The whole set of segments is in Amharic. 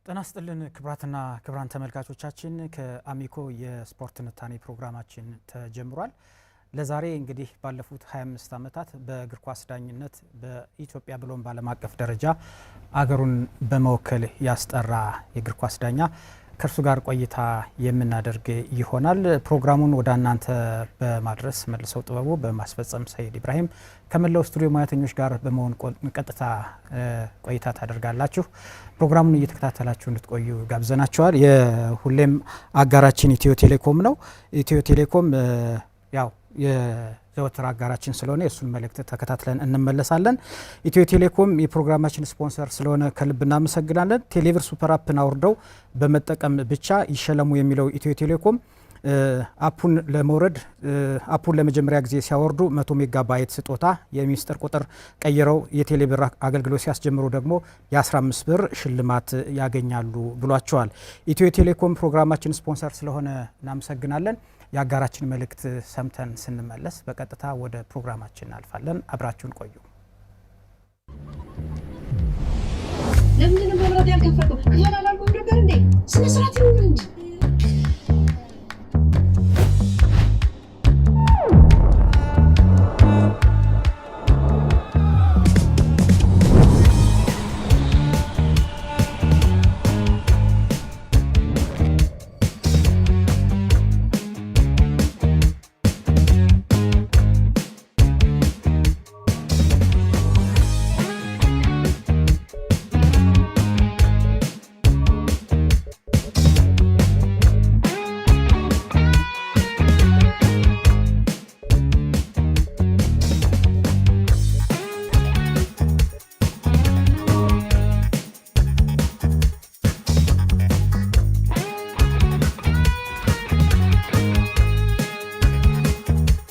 ጤና ይስጥልን ክብራትና ክብራን ተመልካቾቻችን ከአሚኮ የስፖርት ትንታኔ ፕሮግራማችን ተጀምሯል። ለዛሬ እንግዲህ ባለፉት 25 ዓመታት በእግር ኳስ ዳኝነት በኢትዮጵያ ብሎም በዓለም አቀፍ ደረጃ አገሩን በመወከል ያስጠራ የእግር ኳስ ዳኛ ከርሱ ጋር ቆይታ የምናደርግ ይሆናል። ፕሮግራሙን ወደ እናንተ በማድረስ መልሰው ጥበቡ በማስፈጸም ሰይድ ኢብራሂም ከመላው ስቱዲዮ ሙያተኞች ጋር በመሆን ቀጥታ ቆይታ ታደርጋላችሁ። ፕሮግራሙን እየተከታተላችሁ እንድትቆዩ ጋብዘናችኋል። የሁሌም አጋራችን ኢትዮ ቴሌኮም ነው። ኢትዮ ቴሌኮም ያው የዘወትር አጋራችን ስለሆነ የሱን መልእክት ተከታትለን እንመለሳለን። ኢትዮ ቴሌኮም የፕሮግራማችን ስፖንሰር ስለሆነ ከልብ እናመሰግናለን። ቴሌብር ሱፐር አፕን አውርደው በመጠቀም ብቻ ይሸለሙ የሚለው ኢትዮ ቴሌኮም አፑን ለመውረድ አፑን ለመጀመሪያ ጊዜ ሲያወርዱ 100 ሜጋባይት ስጦታ የሚስጥር ቁጥር ቀይረው የቴሌብር አገልግሎት ሲያስጀምሩ ደግሞ የ15 ብር ሽልማት ያገኛሉ ብሏቸዋል። ኢትዮ ቴሌኮም ፕሮግራማችን ስፖንሰር ስለሆነ እናመሰግናለን። የአጋራችን መልእክት ሰምተን ስንመለስ በቀጥታ ወደ ፕሮግራማችን እናልፋለን። አብራችሁን ቆዩ። ለምን ነው መብራት ያልከፈተው? ይላል ነበር እንዴ? ስነ ስርዓት ይኑር እንጂ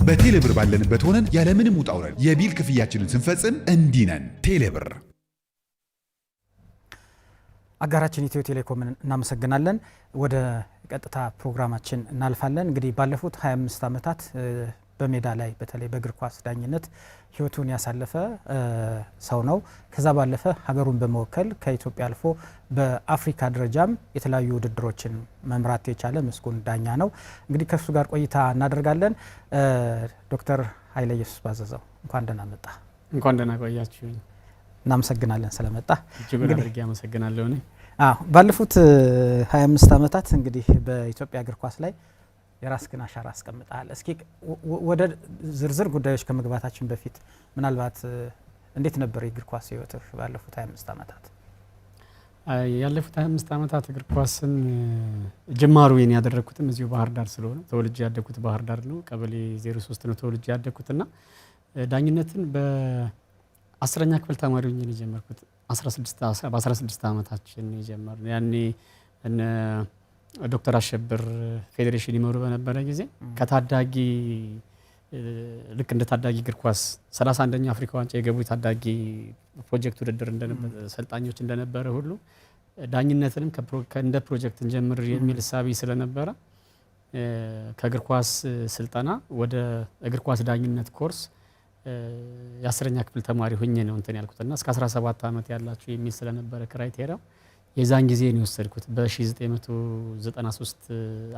በቴሌብር ባለንበት ሆነን ያለምንም ውጣ ውረድ የቢል ክፍያችንን ስንፈጽም እንዲህ ነን። ቴሌብር አጋራችን ኢትዮ ቴሌኮምን እናመሰግናለን። ወደ ቀጥታ ፕሮግራማችን እናልፋለን። እንግዲህ ባለፉት 25 ዓመታት በሜዳ ላይ በተለይ በእግር ኳስ ዳኝነት ህይወቱን ያሳለፈ ሰው ነው። ከዛ ባለፈ ሀገሩን በመወከል ከኢትዮጵያ አልፎ በአፍሪካ ደረጃም የተለያዩ ውድድሮችን መምራት የቻለ ምስጉን ዳኛ ነው። እንግዲህ ከሱ ጋር ቆይታ እናደርጋለን። ዶክተር ኃይለ ኢየሱስ ባዘዘው እንኳን ደህና መጣ። እንኳን ደህና ቆያችሁኝ። እናመሰግናለን ስለመጣ። እጅጉን አድርጌ አመሰግናለሁ። ባለፉት 25 ዓመታት እንግዲህ በኢትዮጵያ እግር ኳስ ላይ የራስህን አሻራ አስቀምጠሃል። እስኪ ወደ ዝርዝር ጉዳዮች ከመግባታችን በፊት ምናልባት እንዴት ነበር የእግር ኳስ ህይወትህ ባለፉት 25 ዓመታት? ያለፉት 25 ዓመታት እግር ኳስን ጅማሩን ያደረኩትም እዚሁ ባህር ዳር ስለሆነ ተወልጄ ያደኩት ባህር ዳር ነው። ቀበሌ 03 ነው ተወልጄ ያደኩትና ዳኝነትን በ10ኛ ክፍል ተማሪ ሆኜ ነው የጀመርኩት። በ16 ዓመታችን የጀመርነው ያኔ እነ ዶክተር አሸብር ፌዴሬሽን ይመሩ በነበረ ጊዜ ከታዳጊ ልክ እንደ ታዳጊ እግር ኳስ 31ኛ አፍሪካ ዋንጫ የገቡ ታዳጊ ፕሮጀክት ውድድር እንደነበረ ሰልጣኞች እንደነበረ ሁሉ ዳኝነትንም እንደ ፕሮጀክት እንጀምር የሚል እሳቤ ስለነበረ ከእግር ኳስ ስልጠና ወደ እግር ኳስ ዳኝነት ኮርስ የ10ኛ ክፍል ተማሪ ሆኜ ነው እንትን ያልኩትና እስከ 17 ዓመት ያላችሁ የሚል ስለነበረ ክራይቴሪያ የዛን ጊዜ ነው የወሰድኩት። በ1993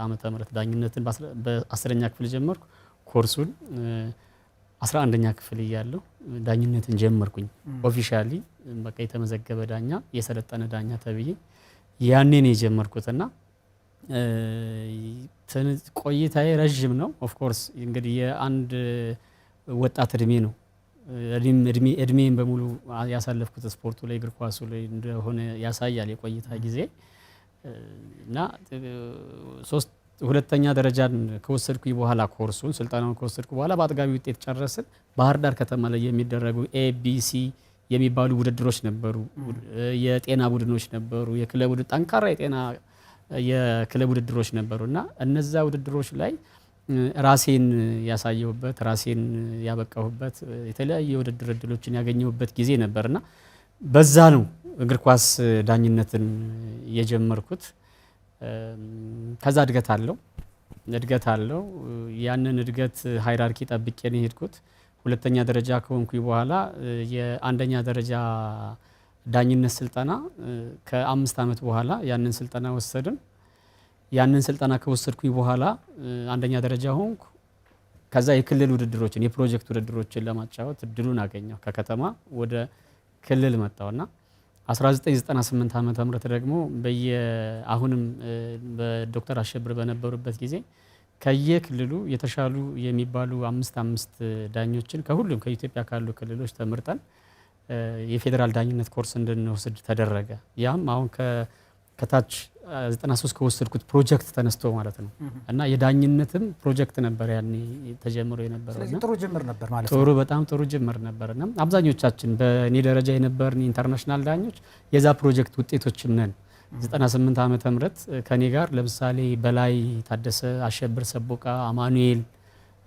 ዓመተ ምህረት ዳኝነትን በ10ኛ ክፍል ጀመርኩ። ኮርሱን 11ኛ ክፍል እያለሁ ዳኝነትን ጀመርኩኝ። ኦፊሻሊ በቃ የተመዘገበ ዳኛ የሰለጠነ ዳኛ ተብዬ ያኔ ነው የጀመርኩትና ቆይታዬ ረጅም ነው። ኦፍ ኮርስ እንግዲህ የአንድ ወጣት እድሜ ነው። እድሜን በሙሉ ያሳለፍኩት ስፖርቱ ላይ እግር ኳሱ ላይ እንደሆነ ያሳያል የቆይታ ጊዜ እና ሁለተኛ ደረጃን ከወሰድኩኝ በኋላ ኮርሱን ስልጠናውን ከወሰድኩ በኋላ በአጥጋቢ ውጤት ጨረስን። ባህር ዳር ከተማ ላይ የሚደረጉ ኤቢሲ የሚባሉ ውድድሮች ነበሩ። የጤና ቡድኖች ነበሩ። የክለብ ውድድር ጠንካራ የክለብ ውድድሮች ነበሩና እነዛ ውድድሮች ላይ ራሴን ያሳየሁበት ራሴን ያበቃሁበት የተለያዩ የውድድር እድሎችን ያገኘሁበት ጊዜ ነበርና በዛ ነው እግር ኳስ ዳኝነትን የጀመርኩት። ከዛ እድገት አለው። ያንን እድገት ሃይራርኪ ጠብቄ ነው የሄድኩት። ሁለተኛ ደረጃ ከሆንኩኝ በኋላ የአንደኛ ደረጃ ዳኝነት ስልጠና ከ5 ዓመት በኋላ ያንን ስልጠና ወሰድን። ያንን ስልጠና ከወሰድኩኝ በኋላ አንደኛ ደረጃ ሆንኩ። ከዛ የክልል ውድድሮችን የፕሮጀክት ውድድሮችን ለማጫወት እድሉን አገኘው። ከከተማ ወደ ክልል መጣውና 1998 ዓመተ ምህረት ደግሞ አሁንም በዶክተር አሸብር በነበሩበት ጊዜ ከየክልሉ የተሻሉ የሚባሉ 5 ዳኞችን ከሁሉም ከኢትዮጵያ ካሉ ክልሎች ተመርጠን የፌዴራል ዳኝነት ኮርስ እንድንወስድ ተደረገ። ያም አሁን ከታች 93 ከወሰድኩት ፕሮጀክት ተነስቶ ማለት ነው እና የዳኝነትም ፕሮጀክት ነበር ያኔ ተጀምሮ የነበረው። ስለዚህ ጥሩ ጅምር ነበር ማለት ነው። ጥሩ በጣም ጥሩ ጅምር ነበርና አብዛኞቻችን በእኔ ደረጃ የነበርን ኢንተርናሽናል ዳኞች የዛ ፕሮጀክት ውጤቶችም ነን። 98 ዓመተ ምህረት ከኔ ጋር ለምሳሌ በላይ ታደሰ፣ አሸብር ሰቦቃ፣ አማኑኤል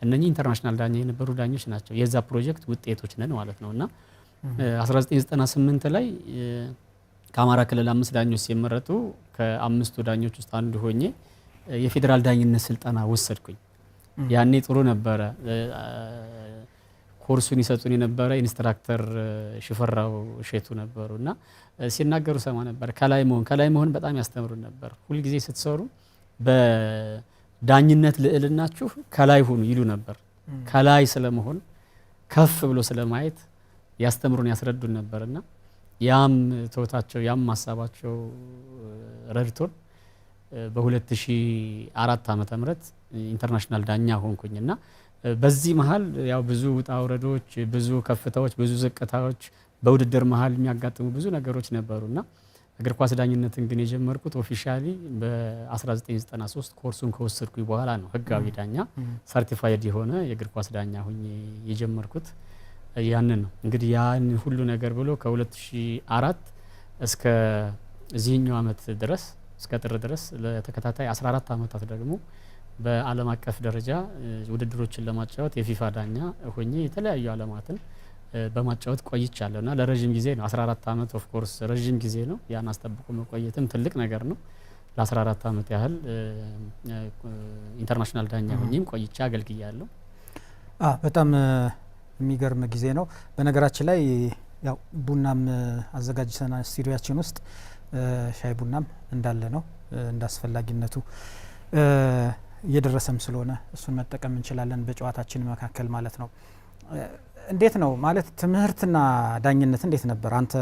እነኚህ ኢንተርናሽናል ዳኛ የነበሩ ዳኞች ናቸው። የዛ ፕሮጀክት ውጤቶች ነን ማለት ነውና 1998 ላይ ከአማራ ክልል 5 ዳኞች ሲመረጡ ከ5ቱ ዳኞች ውስጥ አንዱ ሆኜ የፌዴራል ዳኝነት ስልጠና ወሰድኩኝ። ያኔ ጥሩ ነበረ። ኮርሱን ይሰጡን የነበረ ኢንስትራክተር ሽፈራው እሸቱ ነበሩና ሲናገሩ ሰማ ነበር። ከላይ መሆን በጣም ያስተምሩን ነበር። ሁልጊዜ ስትሰሩ በዳኝነት ልዕልናችሁ ከላይ ሁኑ ይሉ ነበር። ከላይ ስለመሆን ከፍ ብሎ ስለማየት ያስተምሩን ያስረዱን ነበርና ያም ተወታቸው ያም ሐሳባቸው ረድቶን በ2004 ዓመተ ምህረት ኢንተርናሽናል ዳኛ ሆንኩኝና በዚህ መሃል ያው ብዙ ውጣ ውረዶች፣ ብዙ ከፍታዎች፣ ብዙ ዝቅታዎች በውድድር መሃል የሚያጋጥሙ ብዙ ነገሮች ነበሩና እግር ኳስ ዳኝነትን ግን የጀመርኩት ኦፊሻሊ በ1993 ኮርሱን ከወሰድኩኝ በኋላ ነው። ህጋዊ ዳኛ ሰርቲፋይድ የሆነ የእግር ኳስ ዳኛ ሆኜ የጀመርኩት ያንን ነው። እንግዲህ ያን ሁሉ ነገር ብሎ ከ2004 እስከ እዚህኛው ዓመት ድረስ እስከ ጥር ድረስ ለተከታታይ 14 ዓመታት ደግሞ በዓለም አቀፍ ደረጃ ውድድሮችን ለማጫወት የፊፋ ዳኛ ሆኜ የተለያዩ ዓለማትን በማጫወት ቆይቻለሁና ለረጅም ጊዜ ነው። 14 ዓመት ኦፍ ኮርስ ረጅም ጊዜ ነው። ያን አስጠብቆ መቆየትም ትልቅ ነገር ነው። ለ14 ዓመት ያህል ኢንተርናሽናል ዳኛ ሆኜም ቆይቻ አገልግያለሁ። በጣም የሚገርም ጊዜ ነው። በነገራችን ላይ ያው ቡናም አዘጋጅተና ስቱዲዮአችን ውስጥ ሻይ ቡናም እንዳለ ነው እንዳስፈላጊነቱ እየደረሰም ስለሆነ እሱን መጠቀም እንችላለን በጨዋታችን መካከል ማለት ነው። እንዴት ነው ማለት ትምህርትና ዳኝነት እንዴት ነበር? አንተ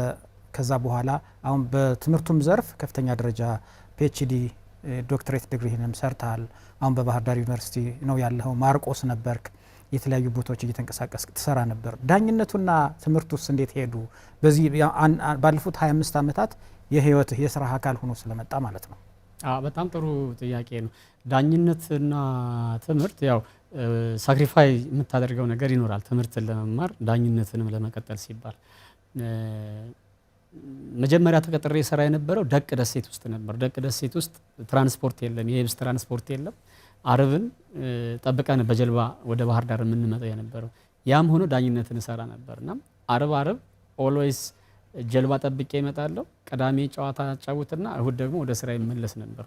ከዛ በኋላ አሁን በትምህርቱም ዘርፍ ከፍተኛ ደረጃ ፒኤችዲ ዶክትሬት ዲግሪህንም ሰርተሃል። አሁን በባህር ዳር ዩኒቨርሲቲ ነው ያለኸው። ማርቆስ ነበርክ። የተለያዩ ቦታዎች እየተንቀሳቀስክ ትሰራ ነበር። ዳኝነቱና ትምህርቱስ እንዴት ሄዱ? በዚህ ባለፉት 25 ዓመታት የህይወትህ የስራ አካል ሆኖ ስለመጣ ማለት ነው። በጣም ጥሩ ጥያቄ ነው። ዳኝነትና ትምህርት ያው ሳክሪፋይ የምታደርገው ነገር ይኖራል። ትምህርትን ለመማር ዳኝነትንም ለመቀጠል ሲባል መጀመሪያ ተቀጥሬ ስራ የነበረው ደቅ ደሴት ውስጥ ነበር። ደቅ ደሴት ውስጥ ትራንስፖርት የለም፣ የየብስ ትራንስፖርት የለም። አርብን ጠብቀን በጀልባ ወደ ባህር ዳር የምንመጣው የነበረው። ያም ሆኖ ዳኝነትን እሰራ ነበርና አርብ ኦልዌይስ ጀልባ ጠብቄ እመጣለሁ። ቅዳሜ ጨዋታ አጫውትና እሁድ ደግሞ ወደ ስራ ይመለስ ነበር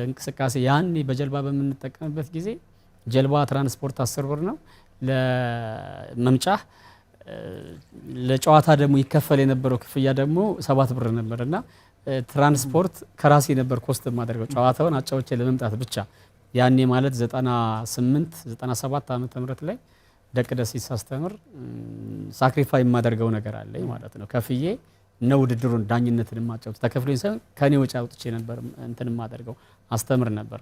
እንቅስቃሴ። ያኔ በጀልባ በምንጠቀምበት ጊዜ ጀልባ ትራንስፖርት 10 ብር ነው ለመምጫ፣ ለጨዋታ ደግሞ ይከፈል የነበረው ክፍያ ደግሞ 7 ብር ነበርና ትራንስፖርት ከራሴ ነበር ኮስት የማደርገው ጨዋታውን አጫውቼ ለመምጣት ብቻ። ያኔ ማለት 98 97 ዓመተ ምህረት ላይ ደቅ ደሴት ሳስተምር ሳክሪፋይ የማደርገው ነገር አለኝ ማለት ነው። ከፍዬ ነው ውድድሩን ዳኝነትን ማጫወት ተከፍሎኝ ሳይሆን ከኔ ወጪ አውጥቼ ነበር እንትን የማደርገው አስተምር ነበር።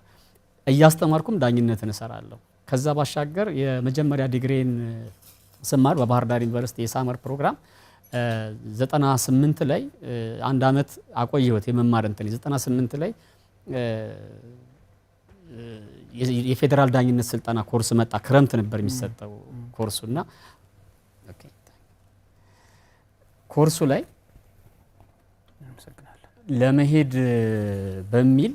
እያስተማርኩም ዳኝነትን እሰራለሁ። ከዛ ባሻገር የመጀመሪያ ዲግሪን ስማር በባህር ዳር ዩኒቨርሲቲ የሳመር ፕሮግራም 98 ላይ አንድ አመት አቆየሁት የመማር እንትን 98 ላይ የፌዴራል ዳኝነት ስልጠና ኮርስ መጣ። ክረምት ነበር የሚሰጠው ኮርሱና ኮርሱ ላይ ለመሄድ በሚል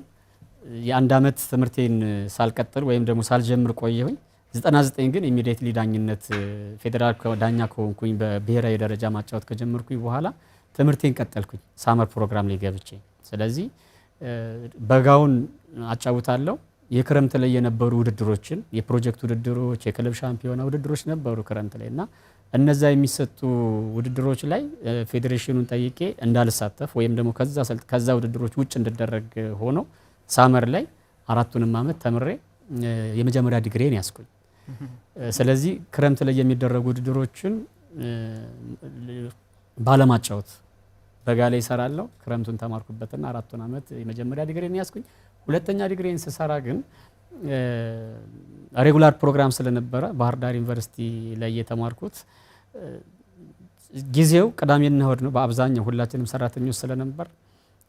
የአንድ አመት ትምህርቴን ሳልቀጥል ወይም ደግሞ ሳልጀምር ቆየሁኝ። 99 ግን ኢሚዲየትሊ ዳኝነት ፌዴራል ዳኛ ከሆንኩኝ በብሔራዊ ደረጃ ማጫወት ከጀመርኩኝ በኋላ ትምህርቴን ቀጠልኩኝ ሳመር ፕሮግራም ላይ ገብቼ። ስለዚህ በጋውን አጫውታለሁ። የክረምት ላይ የነበሩ ውድድሮችን የፕሮጀክት ውድድሮች፣ የክለብ ሻምፒዮና ውድድሮች ነበሩ ክረምት ላይ እና እነዛ የሚሰጡ ውድድሮች ላይ ፌዴሬሽኑን ጠይቄ እንዳልሳተፍ ወይም ደግሞ ከዛ ውድድሮች ውጭ እንድደረግ ሆኖ ሳመር ላይ 4ቱንም ዓመት ተምሬ የመጀመሪያ ዲግሪን ያስኩኝ። ስለዚህ ክረምት ላይ የሚደረጉ ውድድሮችን ባለማጫወት በጋ ላይ እሰራለሁ። ክረምቱን ተማርኩበትና 4ቱን ዓመት የመጀመሪያ ዲግሪን ያስኩኝ። ሁለተኛ ዲግሪን ስሰራ ግን ሬጉላር ፕሮግራም ስለነበረ ባህር ዳር ዩኒቨርሲቲ ላይ የተማርኩት ጊዜው ቅዳሜና እሁድ ነው። በአብዛኛው ሁላችንም ሰራተኞች ስለነበር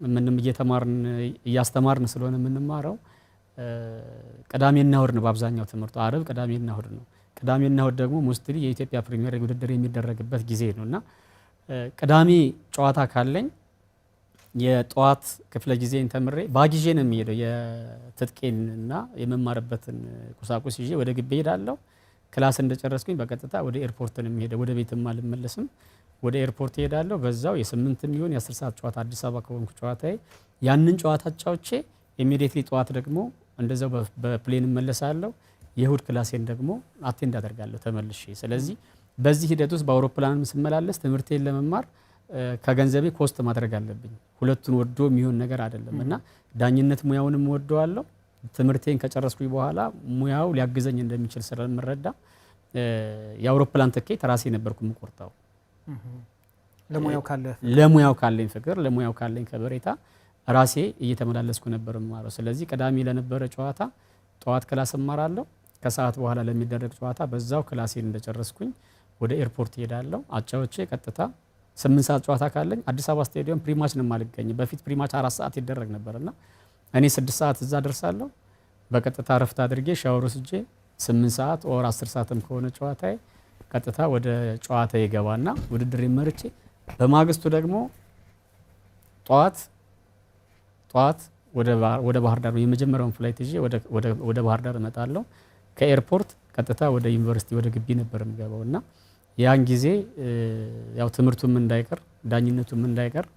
ምንም እያስተማርን ስለሆነ የምንማረው ቅዳሜና እሁድ ነው በአብዛኛው ትምህርቱ። አረብ ቅዳሜና እሁድ ነው። ቅዳሜና እሁድ ደግሞ ሙስሊም የኢትዮጵያ ፕሪሚየር ሊግ ውድድር የሚደረግበት ጊዜ ነውና ቅዳሜ ጨዋታ ካለኝ የጠዋት ክፍለ ጊዜን ተምሬ ባጊዤ ነው የሚሄደው። የትጥቄንና የመማርበትን ቁሳቁስ ይዤ ወደ ግቢ ሄዳለሁ። ክላስ እንደጨረስኩኝ በቀጥታ ወደ ኤርፖርት ነው የሚሄደው። ወደ ቤትም አልመለስም። ወደ ኤርፖርት ሄዳለሁ። በዛው የ8 ሚሊዮን የ10 ሰዓት ጨዋታ አዲስ አበባ ከሆንኩ ጨዋታዬ ያንን ጨዋታ ጫውቼ ኢሚዲየትሊ ጠዋት ደግሞ እንደዛው በፕሌን እመለሳለሁ። የእሁድ ክላሴን ደግሞ አቴንድ አደርጋለሁ ተመልሼ። ስለዚህ በዚህ ሂደት ውስጥ በአውሮፕላንም ስመላለስ ትምህርቴን ለመማር ከገንዘቤ ኮስት ማድረግ አለብኝ። ሁለቱን ወዶ የሚሆን ነገር አይደለም እና ዳኝነት ሙያውንም ወደዋለሁ። ትምህርቴን ከጨረስኩኝ በኋላ ሙያው ሊያግዘኝ እንደሚችል ስለምረዳ የአውሮፕላን ትኬት ራሴ ነበርኩ የምቆርጠው። ለሙያው ካለኝ ፍቅር፣ ለሙያው ካለኝ ከበሬታ ራሴ እየተመላለስኩ ነበር የማረው። ስለዚህ ቅዳሜ ለነበረ ጨዋታ ጠዋት ክላስ እማራለሁ። ከሰዓት በኋላ ለሚደረግ ጨዋታ በዛው ክላሴን እንደጨረስኩኝ ወደ ኤርፖርት ሄዳለሁ። አጫዎቼ ቀጥታ 8 ሰዓት ጨዋታ ካለኝ አዲስ አበባ ስቴዲየም ፕሪማች ነው የማልገኝ። በፊት ፕሪማች 4 ሰዓት ይደረግ ነበርና እኔ 6 ሰዓት እዛ ደርሳለሁ። በቀጥታ ረፍት አድርጌ ሻወር ወስጄ 8 ሰዓት ወር 10 ሰዓትም ከሆነ ጨዋታዬ ቀጥታ ወደ ጨዋታ ይገባና ውድድር መርጬ በማግስቱ ደግሞ ጠዋት ወደ ባህር ዳር የመጀመሪያውን ፍላይት ይዤ ወደ ባህር ዳር እመጣለሁ። ከኤርፖርት ቀጥታ ወደ ዩኒቨርሲቲ ወደ ግቢ ነበር የምገባውና ያን ጊዜ ያው ትምህርቱም እንዳይቀር ዳኝነቱም እንዳይቀር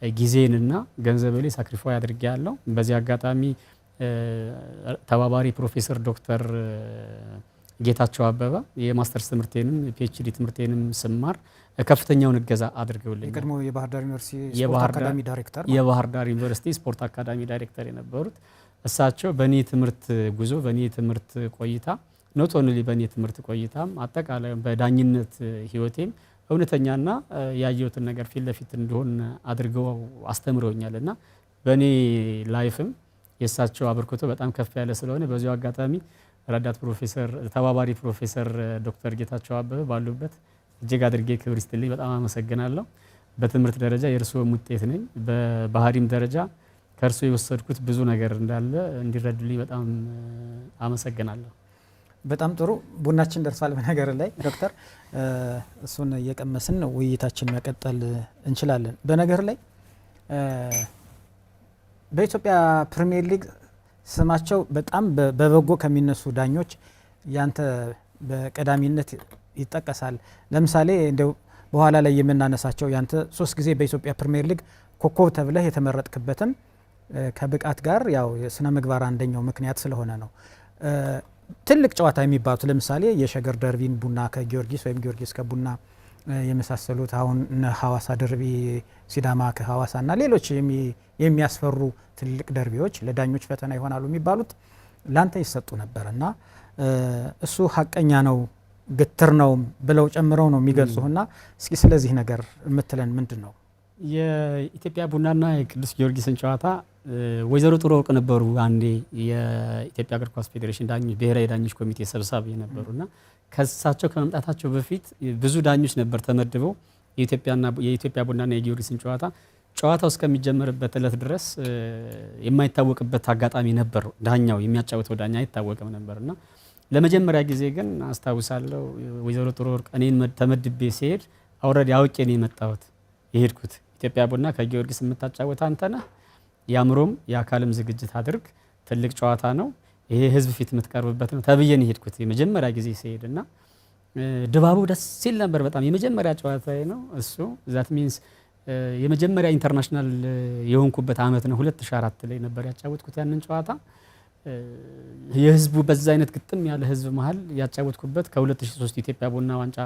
ጊዜንና ገንዘብ ላይ ሳክሪፋይ አድርጌያለሁ። በዚህ አጋጣሚ ተባባሪ ፕሮፌሰር ዶክተር ጌታቸው አበበ የማስተርስ ትምህርቴንም ፒኤችዲ ትምህርቴንም ስማር ከፍተኛውን እገዛ አድርገውልኝ የቀድሞ የባህር ዳር ዩኒቨርሲቲ ስፖርት አካዳሚ ዳይሬክተር የባህር ዳር ዩኒቨርሲቲ ስፖርት አካዳሚ ዳይሬክተር የነበሩት እሳቸው በእኔ ትምህርት ጉዞ በእኔ ትምህርት ቆይታ ኖት ኦንሊ በእኔ ትምህርት ቆይታም አጠቃላይ በዳኝነት ህይወቴም እውነተኛና ያየሁትን ነገር ፊት ለፊት እንደሆን አድርገው አስተምረውኛልና በእኔ ላይፍም የእሳቸው አበርክቶ በጣም ከፍ ያለ ስለሆነ በዚሁ አጋጣሚ ረዳት ፕሮፌሰር ተባባሪ ፕሮፌሰር ዶክተር ጌታቸው አበበ ባሉበት እጅግ አድርጌ ክብር ይስጥልኝ። በጣም አመሰግናለሁ። በትምህርት ደረጃ የእርስዎም ውጤት ነኝ። በባህሪም ደረጃ ከእርሱ የወሰድኩት ብዙ ነገር እንዳለ እንዲረዱልኝ በጣም አመሰግናለሁ። በጣም ጥሩ። ቡናችን ደርሷል። በነገር ላይ ዶክተር እሱን እየቀመስን ውይይታችን መቀጠል እንችላለን። በነገር ላይ በኢትዮጵያ ፕሪሚየር ሊግ ስማቸው በጣም በበጎ ከሚነሱ ዳኞች ያንተ በቀዳሚነት ይጠቀሳል። ለምሳሌ እንደው በኋላ ላይ የምናነሳቸው ያንተ 3 ጊዜ በኢትዮጵያ ፕሪሚየር ሊግ ኮከብ ተብለህ የተመረጥክበትም ከብቃት ጋር ያው የስነ ምግባር አንደኛው ምክንያት ስለሆነ ነው። ትልቅ ጨዋታ የሚባሉት ለምሳሌ የሸገር ደርቢን ቡና ከጊዮርጊስ ወይም ጊዮርጊስ ከቡና የመሳሰሉት አሁን ሐዋሳ ደርቢ ሲዳማ ከሐዋሳ እና ሌሎች የሚያስፈሩ ትልቅ ደርቢዎች ለዳኞች ፈተና ይሆናሉ የሚባሉት ላንተ ይሰጡ ነበር እና እሱ ሀቀኛ ነው ግትር ነው ብለው ጨምረው ነው የሚገልጹና እስኪ ስለዚህ ነገር የምትለን ምንድን ነው? የኢትዮጵያ ቡናና የቅዱስ ጊዮርጊስን ጨዋታ ወይዘሮ ጥሩ ወርቅ ነበሩ አንዴ የኢትዮጵያ እግር ኳስ ፌዴሬሽን ዳኞች ብሔራዊ ዳኞች ኮሚቴ ሰብሳቢ ነበሩና ከሳቸው ከመምጣታቸው በፊት ብዙ ዳኞች ነበር ተመድበው የኢትዮጵያ ቡናና የጊዮርጊስን ጨዋታው እስከሚጀመርበት እለት ድረስ የማይታወቅበት አጋጣሚ ነበር። ዳኛው የሚያጫውተው ዳኛ አይታወቅም ነበርና ለመጀመሪያ ጊዜ ግን አስታውሳለሁ ወይዘሮ ጥሩ ወርቅ እኔን ተመድቤ ሲሄድ አውረድ አውቄ ነው የመጣሁት የሄድኩት። ኢትዮጵያ ቡና ከጊዮርጊስ የምታጫወት አንተ ነህ፣ የአእምሮም የአካልም ዝግጅት አድርግ፣ ትልቅ ጨዋታ ነው፣ ይሄ ህዝብ ፊት የምትቀርብበት ነው ተብዬ ነው የሄድኩት የመጀመሪያ ጊዜ ሲሄድና ድባቡ ደስ ሲል ነበር በጣም። የመጀመሪያ ጨዋታዬ ነው እሱ። ዛት ሚንስ የመጀመሪያ ኢንተርናሽናል የሆንኩበት አመት ነው። 2004 ላይ ነበር ያጫወትኩት ያንን ጨዋታ። የህዝቡ በዛ አይነት ግጥም ያለ ህዝብ መሀል ያጫወትኩበት ከ2003 ኢትዮጵያ ቡና ዋንጫ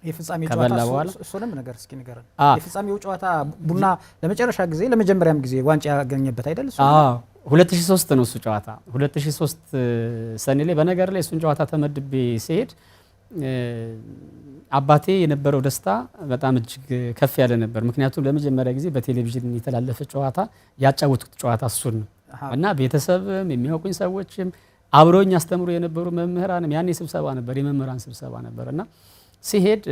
የፍጻሜ ጨዋታ እሱንም ነገር እስኪ ንገረን። የፍጻሜው ጨዋታ ቡና ለመጨረሻ ጊዜ ለመጀመሪያም ጊዜ ዋንጫ ያገኘበት አይደል? 2003 ነው እሱ ጨዋታ 2003 ሰኔ ላይ። በነገር ላይ እሱን ጨዋታ ተመድቤ ሲሄድ አባቴ የነበረው ደስታ በጣም እጅግ ከፍ ያለ ነበር። ምክንያቱም ለመጀመሪያ ጊዜ በቴሌቪዥን የተላለፈ ጨዋታ ያጫወትኩት ጨዋታ እሱን ነው እና ቤተሰብም የሚያውቁኝ ሰዎችም አብረውኝ አስተምሩ የነበሩ መምህራንም ያኔ ስብሰባ ነበር፣ የመምህራን ስብሰባ ነበር እና ሲሄድ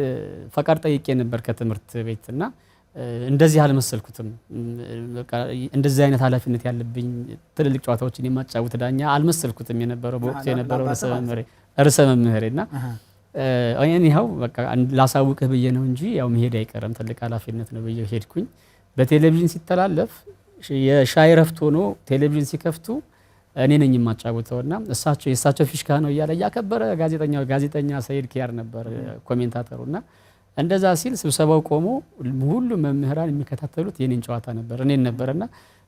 ፈቃድ ጠይቄ ነበር ከትምህርት ቤት እና እንደዚህ አልመሰልኩትም። እንደዚህ አይነት ኃላፊነት ያለብኝ ትልልቅ ጨዋታዎችን የማጫወት ዳኛ አልመሰልኩትም የነበረው በወቅቱ የነበረው ርዕሰ መምህሬና ይኸው በቃ ላሳውቅህ ብዬ ነው እንጂ ያው መሄድ አይቀርም ትልቅ ኃላፊነት ነው ብዬ ሄድኩኝ። በቴሌቪዥን ሲተላለፍ የሻይ ረፍት ሆኖ ቴሌቪዥን ሲከፍቱ እኔ ነኝ የማጫወተውና የእሳቸው ፊሽካ ነው እያለ እያከበረ ጋዜጠኛ ሰይድ ኪያር ነበር ኮሜንታተሩና እንደዛ ሲል ስብሰባው ቆሞ ሁሉም መምህራን የሚከታተሉት የኔን ጨዋታ ነበር እኔን ነበርና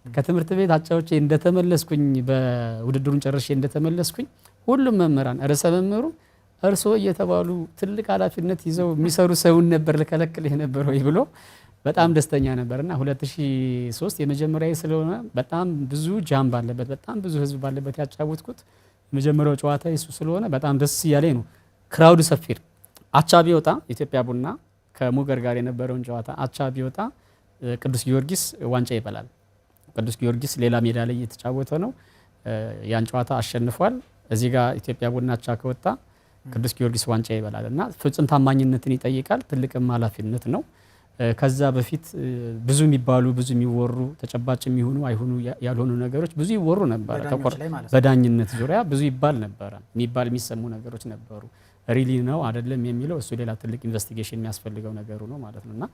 ከትምህርት ቤት አጫውቼ እንደተመለስኩኝ በውድድሩን ጨርሼ እንደተመለስኩኝ ሁሉም መምህራን ርዕሰ መምህሩ እርሶ እየተባሉ ትልቅ ኃላፊነት ይዘው የሚሰሩ ሰውን ነበር ለከለክል ነበር ወይ ብሎ በጣም ደስተኛ ነበርና 2003 የመጀመሪያዬ ስለሆነ በጣም ብዙ ጃም ባለበት በጣም ብዙ ህዝብ ባለበት ያጫወትኩት የመጀመሪያው ጨዋታ እሱ ስለሆነ በጣም ደስ እያለኝ ነው። ክራውድ ሰፊ አቻ ቢወጣ ኢትዮጵያ ቡና ከሙገር ጋር የነበረውን ጨዋታ አቻ ቢወጣ ቅዱስ ጊዮርጊስ ዋንጫ ይበላል። ቅዱስ ጊዮርጊስ ሌላ ሜዳ ላይ እየተጫወተ ነው። ያን ጨዋታ አሸንፏል። እዚህ ጋር ኢትዮጵያ ቡና አቻ ከወጣ ቅዱስ ጊዮርጊስ ዋንጫ ይበላል እና ፍጹም ታማኝነትን ይጠይቃል። ትልቅም ኃላፊነት ነው። ከዛ በፊት ብዙ የሚባሉ ብዙ የሚወሩ ተጨባጭ የሚሆኑ አይሆኑ ያልሆኑ ነገሮች ብዙ ይወሩ ነበር። በዳኝነት ዙሪያ ብዙ ይባል ነበር። የሚሰሙ ነገሮች ነበሩ። ሪሊ ነው አይደለም የሚለው እሱ ሌላ ትልቅ ኢንቨስቲጌሽን የሚያስፈልገው ነገሩ ነው ማለት ነውና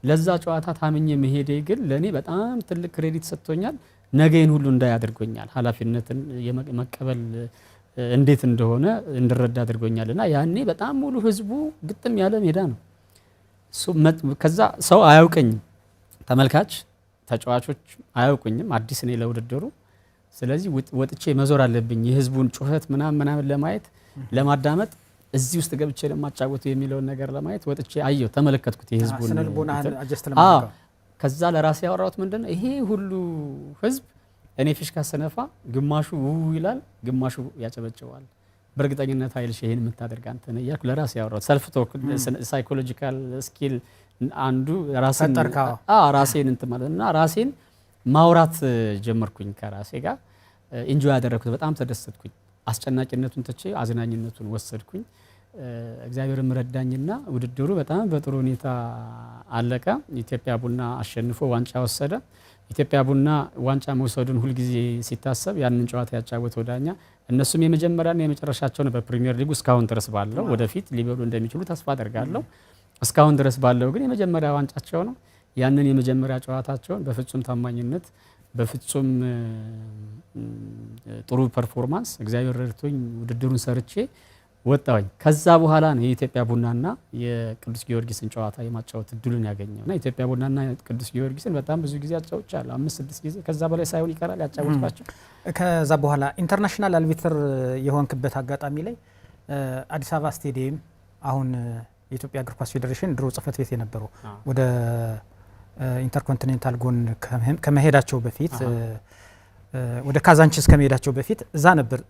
ለዛ ጨዋታ ታምኜ መሄዴ ግን ለኔ በጣም ትልቅ ክሬዲት ሰጥቶኛል። ነገን ሁሉ እንዳያደርጎኛል ኃላፊነትን የመቀበል እንዴት እንደሆነ እንድረዳ አድርጎኛልና ያኔ በጣም ሙሉ ህዝቡ ግጥም ያለ ሜዳ ነው። ከዛ ሰው አያውቀኝም፣ ተመልካች ተጫዋቾች አያውቁኝም፣ አዲስ ነኝ ለውድድሩ። ስለዚህ ወጥቼ መዞር አለብኝ የህዝቡን ጩኸት ምናምን ለማየት ለማዳመጥ እዚህ ውስጥ ገብቼ ለማጫወቱ የሚለውን ነገር ለማየት ወጥቼ አየሁ፣ ተመለከትኩት የህዝቡን ከዛ ለራሴ ያወራሁት ምንድነው ይሄ ሁሉ ህዝብ እኔ ፊሽካ ስነፋ ግማሹ ይላል፣ ግማሹ ያጨበጭባል። በእርግጠኝነት ኃይልሽ ይሄን የምታደርግ አንተ ነህ እያልኩ ለራሴ ያወራሁት ሰልፍ ቶክ ሳይኮሎጂካል ስኪል አንዱ ራሴን እንትን ማለት እና ራሴን ማውራት ጀመርኩኝ ከራሴ ጋር ኢንጆይ ያደረኩት በጣም ተደሰትኩኝ። አስጨናቂነቱን ትቼ አዝናኝነቱን ወሰድኩኝ። እግዚአብሔርም ረዳኝና ውድድሩ በጣም በጥሩ ሁኔታ አለቀ። ኢትዮጵያ ቡና አሸንፎ ዋንጫ ወሰደ። ኢትዮጵያ ቡና ዋንጫ መውሰዱን ሁልጊዜ ሲታሰብ ያንን ጨዋታ ያጫወተው ዳኛ እነሱም የመጀመሪያና የመጨረሻቸውን በፕሪሚየር ሊጉ እስካሁን ድረስ ባለው ወደፊት ሊበሉ እንደሚችሉ ተስፋ አደርጋለሁ። እስካሁን ድረስ ባለው ግን የመጀመሪያ ዋንጫቸው ነው። ያንን የመጀመሪያ ጨዋታቸውን በፍጹም ታማኝነት በፍጹም ጥሩ ፐርፎርማንስ እግዚአብሔር ረድቶኝ ውድድሩን ሰርቼ ወጣሁኝ። ከዛ በኋላ ነው የኢትዮጵያ ቡናና የቅዱስ ጊዮርጊስን ጨዋታ የማጫወት እድሉን ያገኘውና ኢትዮጵያ ቡናና ቅዱስ ጊዮርጊስን በጣም ብዙ ጊዜ አጫውቻለሁ፣ 5-6 ጊዜ ከዛ በላይ ሳይሆን ይቀራል ያጫወትኳቸው። ከዛ በኋላ ኢንተርናሽናል አልቢትር የሆንክበት አጋጣሚ ላይ አዲስ አበባ ስቴዲየም አሁን የኢትዮጵያ እግር ኳስ ፌዴሬሽን ድሮ ጽህፈት ቤት የነበረው ወደ ኢንተርኮንቲኔንታል ጎን ከመሄዳቸው በፊት ወደ ካዛንቺስ ከመሄዳቸው በፊት እዛ ነበር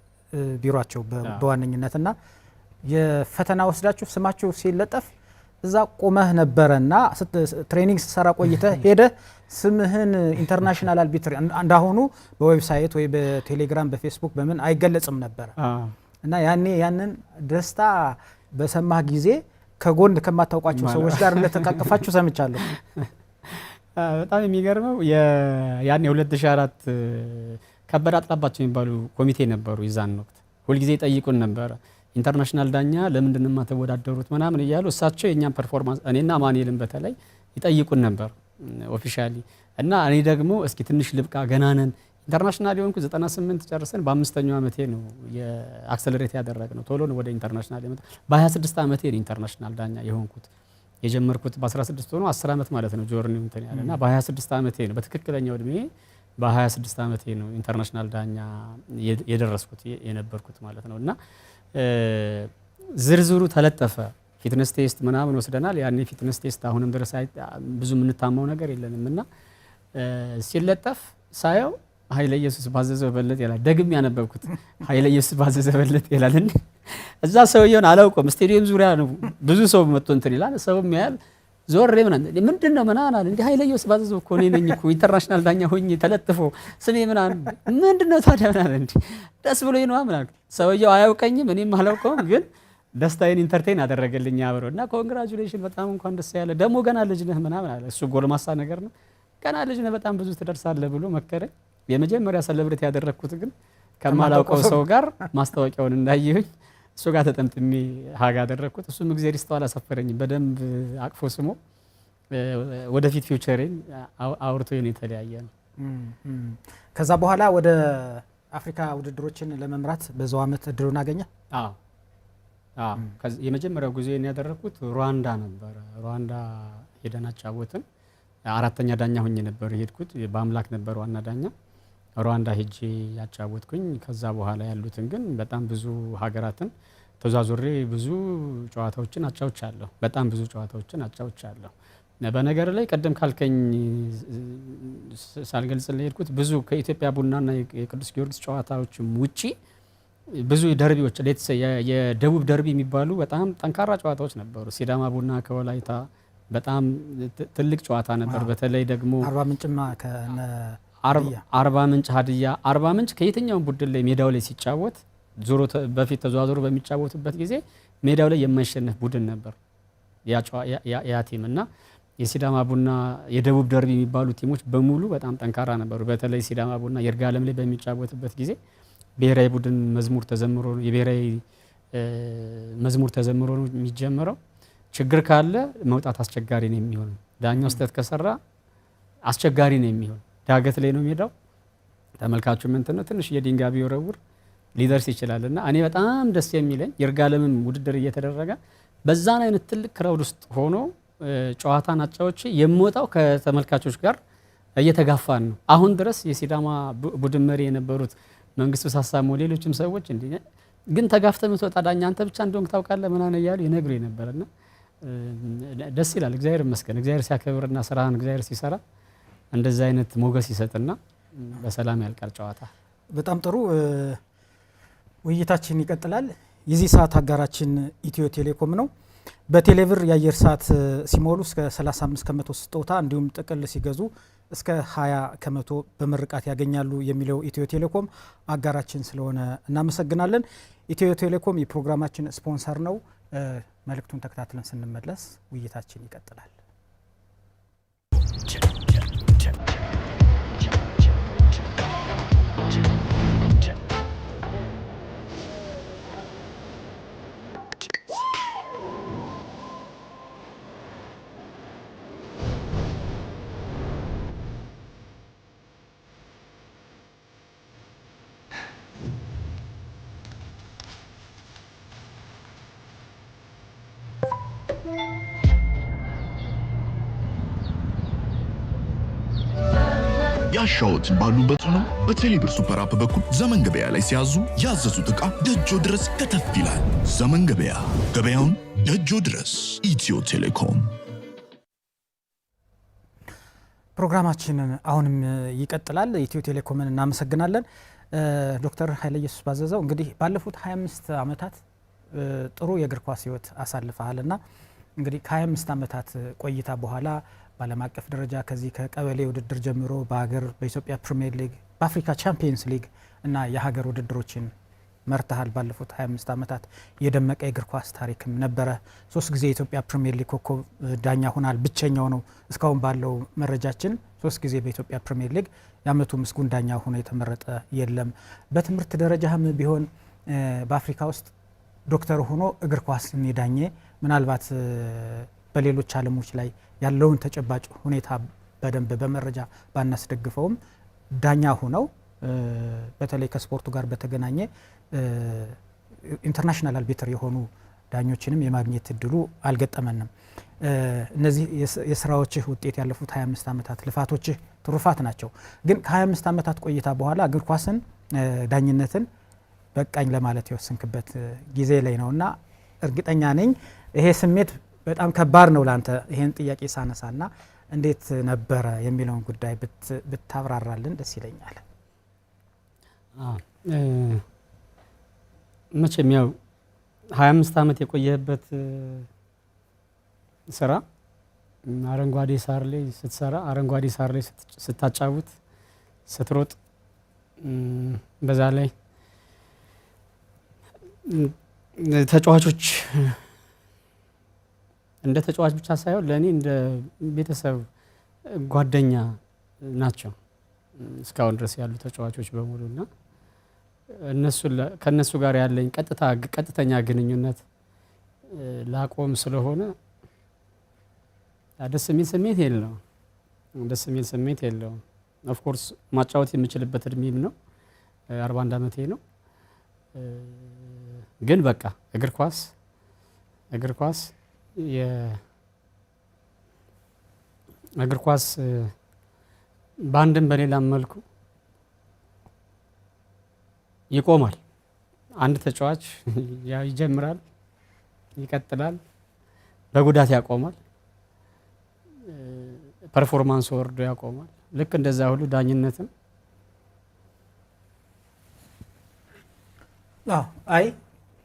ቢሮአቸው በዋነኝነትና የፈተና ወስዳችሁ ስማችሁ ሲለጠፍ እዛ ቆመህ ነበረና ትሬኒንግ ሰራ ቆይተህ ሄደ ስምህን ኢንተርናሽናል አልቢትር እንዳሆኑ በዌብሳይት ወይ በቴሌግራም በፌስቡክ በምን አይገለጽም ነበር እና ያንን ደስታ በሰማህ ጊዜ ከጎን ከማታውቋቸው ሰዎች ጋር እንደተቃቀፋችሁ ሰምቻለሁ። በጣም የሚገርመው ያኔ 2004 ከበደ አጥላባቸው የሚባሉ ኮሚቴ ነበሩ። ይዛን ወቅት ሁልጊዜ ጠይቁን ነበር ኢንተርናሽናል ዳኛ ለምንድን ነው የማትወዳደሩት ምናምን እያሉ እሳቸው የኛን ፐርፎርማንስ እኔና ማንኤልን በተለይ ይጠይቁን ነበር ኦፊሻሊ እና እኔ ደግሞ እስኪ ትንሽ ልብቃ ገናነን ኢንተርናሽናል የሆንኩት 98 ጨርሰን በ5ኛው ዓመቴ ነው የአክሰለሬት ያደረግነው ቶሎ ነው ወደ ኢንተርናሽናል የመጣ በ26 ዓመቴ ነው ኢንተርናሽናል ዳኛ የሆንኩት። የጀመርኩት በ16 ሆኖ 10 ዓመት ማለት ነው ጆርኒው እንትን ያለና በ26 ዓመቴ ነው በትክክለኛው እድሜ በ26 ዓመቴ ነው ኢንተርናሽናል ዳኛ የደረስኩት የነበርኩት ማለት ነው። እና ዝርዝሩ ተለጠፈ። ፊትነስ ቴስት ምናምን ወስደናል። ያኔ ፊትነስ ቴስት አሁንም ድረስ ብዙ የምንታማው ነገር የለንም። እና ሲለጠፍ ሳየው ኃይለ ኢየሱስ ባዘዘው በለጠ ይላል። ደግም ያነበብኩት ኃይለ ኢየሱስ ባዘዘው በለጠ ይላል። እዛ ሰውየውን አላውቀውም። ስቴዲየም ዙሪያ ነው ብዙ ሰው መጥቶ እንትን ይላል። ሰውም ያያል። ዞር ምንድነው ምናምን አለ። እንዴ ኃይለ ኢየሱስ ባዘዘው እኮ እኔ ነኝ እኮ ኢንተርናሽናል ዳኛ ሆኜ ተለጥፎ ስሜ ምናምን ምንድነው ታዲያ ምናምን እንዴ ደስ ብሎኝ ነው ምናምን። ሰውየው አያውቀኝም፣ እኔም አላውቀውም። ግን ደስታዬን ኢንተርቴን አደረገልኝ አብሮ እና ኮንግራቹሌሽን በጣም እንኳን ደስ ያለ ደግሞ ገና ልጅ ነህ ምናምን አለ። እሱ ጎልማሳ ነገር ነው። ገና ልጅ ነህ በጣም ብዙ ትደርሳለህ ብሎ መከረኝ። የመጀመሪያ ሰለብሬት ያደረኩት ግን ከማላውቀው ሰው ጋር ማስታወቂያውን እንዳየሁኝ እሱ ጋር ተጠምጥሜ ሀጋ አደረኩት። እሱም እግዚአብሔር ይስጠው አላሳፈረኝም። በደንብ አቅፎ ስሞ ወደፊት ፊውቸሬን አውርቶ ነው የተለያየ ነው። ከዛ በኋላ ወደ አፍሪካ ውድድሮችን ለመምራት በዛው አመት እድሉን አገኘ? አዎ የመጀመሪያው ጉዞዬን ያደረኩት ሩዋንዳ ነበር። ሩዋንዳ ሄደን አጫወትን። አራተኛ ዳኛ ሆኜ ነበር የሄድኩት። በአምላክ ነበር ዋና ዳኛ። ሩዋንዳ ሄጄ ያጫወትኩኝ። ከዛ በኋላ ያሉትን ግን በጣም ብዙ ሀገራትን ተዛዙሬ ብዙ ጨዋታዎችን አጫውቻለሁ። በጣም ብዙ ጨዋታዎችን አጫውቻለሁ። በነገር ላይ ቀደም ካልከኝ ሳልገልጽልህ የሄድኩት ብዙ ከኢትዮጵያ ቡናና የቅዱስ ጊዮርጊስ ጨዋታዎችም ውጪ ብዙ ደርቢዎች የደቡብ ደርቢ የሚባሉ በጣም ጠንካራ ጨዋታዎች ነበሩ። ሲዳማ ቡና ከወላይታ በጣም ትልቅ ጨዋታ ነበር። በተለይ ደግሞ አርባ ምንጭማ አርባ ምንጭ ሀዲያ አርባ ምንጭ ከየትኛውም ቡድን ላይ ሜዳው ላይ ሲጫወት ዞሮ በፊት ተዘዋዝሮ በሚጫወቱበት ጊዜ ሜዳው ላይ የማይሸነፍ ቡድን ነበር ያ ቲም። እና የሲዳማ ቡና የደቡብ ደርቢ የሚባሉ ቲሞች በሙሉ በጣም ጠንካራ ነበሩ። በተለይ ሲዳማ ቡና ይርጋለም ላይ በሚጫወትበት ጊዜ ብሔራዊ ቡድን መዝሙር ተዘምሮ የብሔራዊ መዝሙር ተዘምሮ ነው የሚጀምረው። ችግር ካለ መውጣት አስቸጋሪ ነው የሚሆነው። ዳኛው ስህተት ከሰራ አስቸጋሪ ነው የሚሆነው። ዳገት ላይ ነው ሜዳው። ተመልካቹ እንትን ነው ትንሽ የድንጋይ ቢወረውር ሊደርስ ይችላል። እና እኔ በጣም ደስ የሚለኝ ይርጋለምም ውድድር እየተደረገ በዛን አይነት ትልቅ ክራውድ ውስጥ ሆኖ ጨዋታን አጫዎች የምወጣው ከተመልካቾች ጋር እየተጋፋን ነው። አሁን ድረስ የሲዳማ ቡድን መሪ የነበሩት መንግስቱ ሳሳሞ ሌሎችም ሰዎች እንዲህ ግን ተጋፍተህ የምትወጣ ዳኛ አንተ ብቻ እንደሆንክ ታውቃለህ ምናምን እያሉ ይነግሩኝ ነበርና ደስ ይላል። እግዚአብሔር ይመስገን። እግዚአብሔር ሲያከብርና ስራህን እግዚአብሔር ሲሰራ እንደዚህ አይነት ሞገስ ይሰጥና በሰላም ያልቃል ጨዋታ። በጣም ጥሩ። ውይይታችን ይቀጥላል። የዚህ ሰዓት አጋራችን ኢትዮ ቴሌኮም ነው። በቴሌብር የአየር ሰዓት ሲሞሉ እስከ 35 ከመቶ ስጦታ እንዲሁም ጥቅል ሲገዙ እስከ 20 ከመቶ በምርቃት ያገኛሉ የሚለው ኢትዮ ቴሌኮም አጋራችን ስለሆነ እናመሰግናለን። ኢትዮ ቴሌኮም የፕሮግራማችን ስፖንሰር ነው። መልእክቱን ተከታትለን ስንመለስ ውይይታችን ይቀጥላል። ያሻዎትን ባሉበት ሆነው በቴሌብር ሱፐር አፕ በኩል ዘመን ገበያ ላይ ሲያዙ ያዘዙት ዕቃ ደጆ ድረስ ከተፍ ይላል። ዘመን ገበያ፣ ገበያውን ደጆ ድረስ። ኢትዮ ቴሌኮም። ፕሮግራማችንን አሁንም ይቀጥላል። ኢትዮ ቴሌኮምን እናመሰግናለን። ዶክተር ኃይለ ኢየሱስ ባዘዘው እንግዲህ ባለፉት 25 ዓመታት ጥሩ የእግር ኳስ ህይወት አሳልፈሃልና እንግዲህ ከ25 ዓመታት ቆይታ በኋላ በዓለም አቀፍ ደረጃ ከዚህ ከቀበሌ ውድድር ጀምሮ በሀገር በኢትዮጵያ ፕሪሚየር ሊግ በአፍሪካ ቻምፒየንስ ሊግ እና የሀገር ውድድሮችን መርተሃል። ባለፉት 25 ዓመታት የደመቀ የእግር ኳስ ታሪክም ነበረ። 3 ጊዜ የኢትዮጵያ ፕሪሚየር ሊግ ኮከብ ዳኛ ሆናል። ብቸኛው ነው እስካሁን ባለው መረጃችን። 3 ጊዜ በኢትዮጵያ ፕሪሚየር ሊግ የዓመቱ ምስጉን ዳኛ ሆኖ የተመረጠ የለም። በትምህርት ደረጃም ቢሆን በአፍሪካ ውስጥ ዶክተር ሆኖ እግር ኳስን የዳኘ ምናልባት በሌሎች ዓለሞች ላይ ያለውን ተጨባጭ ሁኔታ በደንብ በመረጃ ባናስደግፈውም ዳኛ ሆነው በተለይ ከስፖርቱ ጋር በተገናኘ ኢንተርናሽናል አልቢትር የሆኑ ዳኞችንም የማግኘት እድሉ አልገጠመንም። እነዚህ የስራዎችህ ውጤት ያለፉት 25 ዓመታት ልፋቶችህ ትሩፋት ናቸው። ግን ከ25 ዓመታት ቆይታ በኋላ እግር ኳስን ዳኝነትን በቃኝ ለማለት የወሰንክበት ጊዜ ላይ ነውና እርግጠኛ ነኝ ይሄ ስሜት በጣም ከባድ ነው ላንተ። ይሄን ጥያቄ ሳነሳና እንዴት ነበረ የሚለውን ጉዳይ ብታብራራልን ደስ ይለኛል። መቼም ያው 25 ዓመት የቆየበት ስራ አረንጓዴ ሳር ላይ ስትሰራ፣ አረንጓዴ ሳር ላይ ስታጫውት፣ ስትሮጥ፣ በዛ ላይ ተጫዋቾች እንደ ተጫዋች ብቻ ሳይሆን ለእኔ እንደ ቤተሰብ ጓደኛ ናቸው እስካሁን ድረስ ያሉ ተጫዋቾች በሙሉና ከነሱ ጋር ያለኝ ቀጥተኛ ግንኙነት ላቆም ስለሆነ ደስ የሚል ስሜት የለውም። ደስ የሚል ስሜት የለውም። ኦፍ ኮርስ ማጫወት የምችልበት እድሜም ነው፣ 41 ዓመቴ ነው። ግን በቃ እግር ኳስ በአንድም በሌላም መልኩ ይቆማል። አንድ ተጫዋች ይጀምራል፣ ይቀጥላል፣ በጉዳት ያቆማል፣ ፐርፎርማንስ ወርዶ ያቆማል። ልክ እንደዛ ሁሉ ዳኝነትም አይ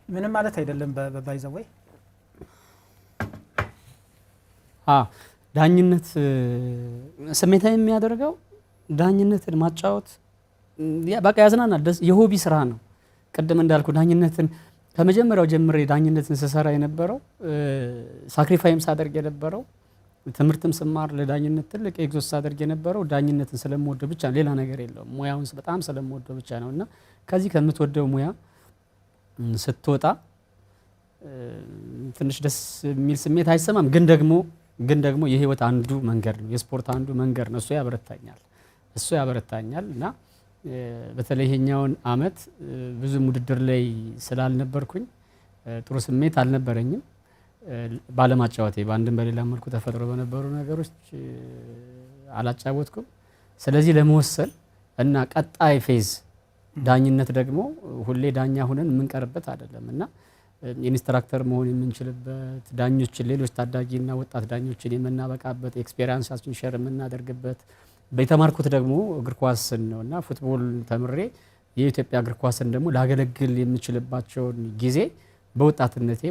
ምንም ማለት አይደለም። በባይዘወይ ዳኝነት ስሜታዊ የሚያደርገው ዳኝነትን ማጫወት በቃ ያዝናናል። የሆቢ ስራ ነው። ቅድም እንዳልኩ ዳኝነትን ከመጀመሪያው ጀምሬ ዳኝነትን ስሰራ የነበረው ሳክሪፋይም ሳደርግ የነበረው ትምህርትም ስማር ለዳኝነት ትልቅ ኤግዞስት ሳደርግ የነበረው ዳኝነትን ስለምወደው ብቻ ሌላ ነገር የለውም። ሙያውን በጣም ስለምወደው ብቻ ነው። እና ከዚህ ከምትወደው ሙያ ስትወጣ ትንሽ ደስ የሚል ስሜት አይሰማም። ግን ደግሞ የህይወት አንዱ መንገድ ነው፣ የስፖርት አንዱ መንገድ ነው። እሱ ያበረታኛል እና በተለይ ይሄኛውን አመት ብዙም ውድድር ላይ ስላልነበርኩኝ ጥሩ ስሜት አልነበረኝም። ባለማጫወቴ በአንድም በሌላ መልኩ ተፈጥሮ በነበሩ ነገሮች አላጫወትኩም። ስለዚህ ለመወሰን እና ቀጣይ ፌዝ ዳኝነት ደግሞ ሁሌ ዳኛ ሆነን የምንቀርበት አይደለም እና ኢንስትራክተር መሆን የምንችልበት ዳኞችን፣ ሌሎች ታዳጊና ወጣት ዳኞችን የምናበቃበት ኤክስፔሪንሳችን ሼር የምናደርግበት በተማርኩት ደግሞ እግር ኳስን ነው እና ፉትቦል ተምሬ የኢትዮጵያ እግር ኳስን ደግሞ ላገለግል የምችልባቸውን ጊዜ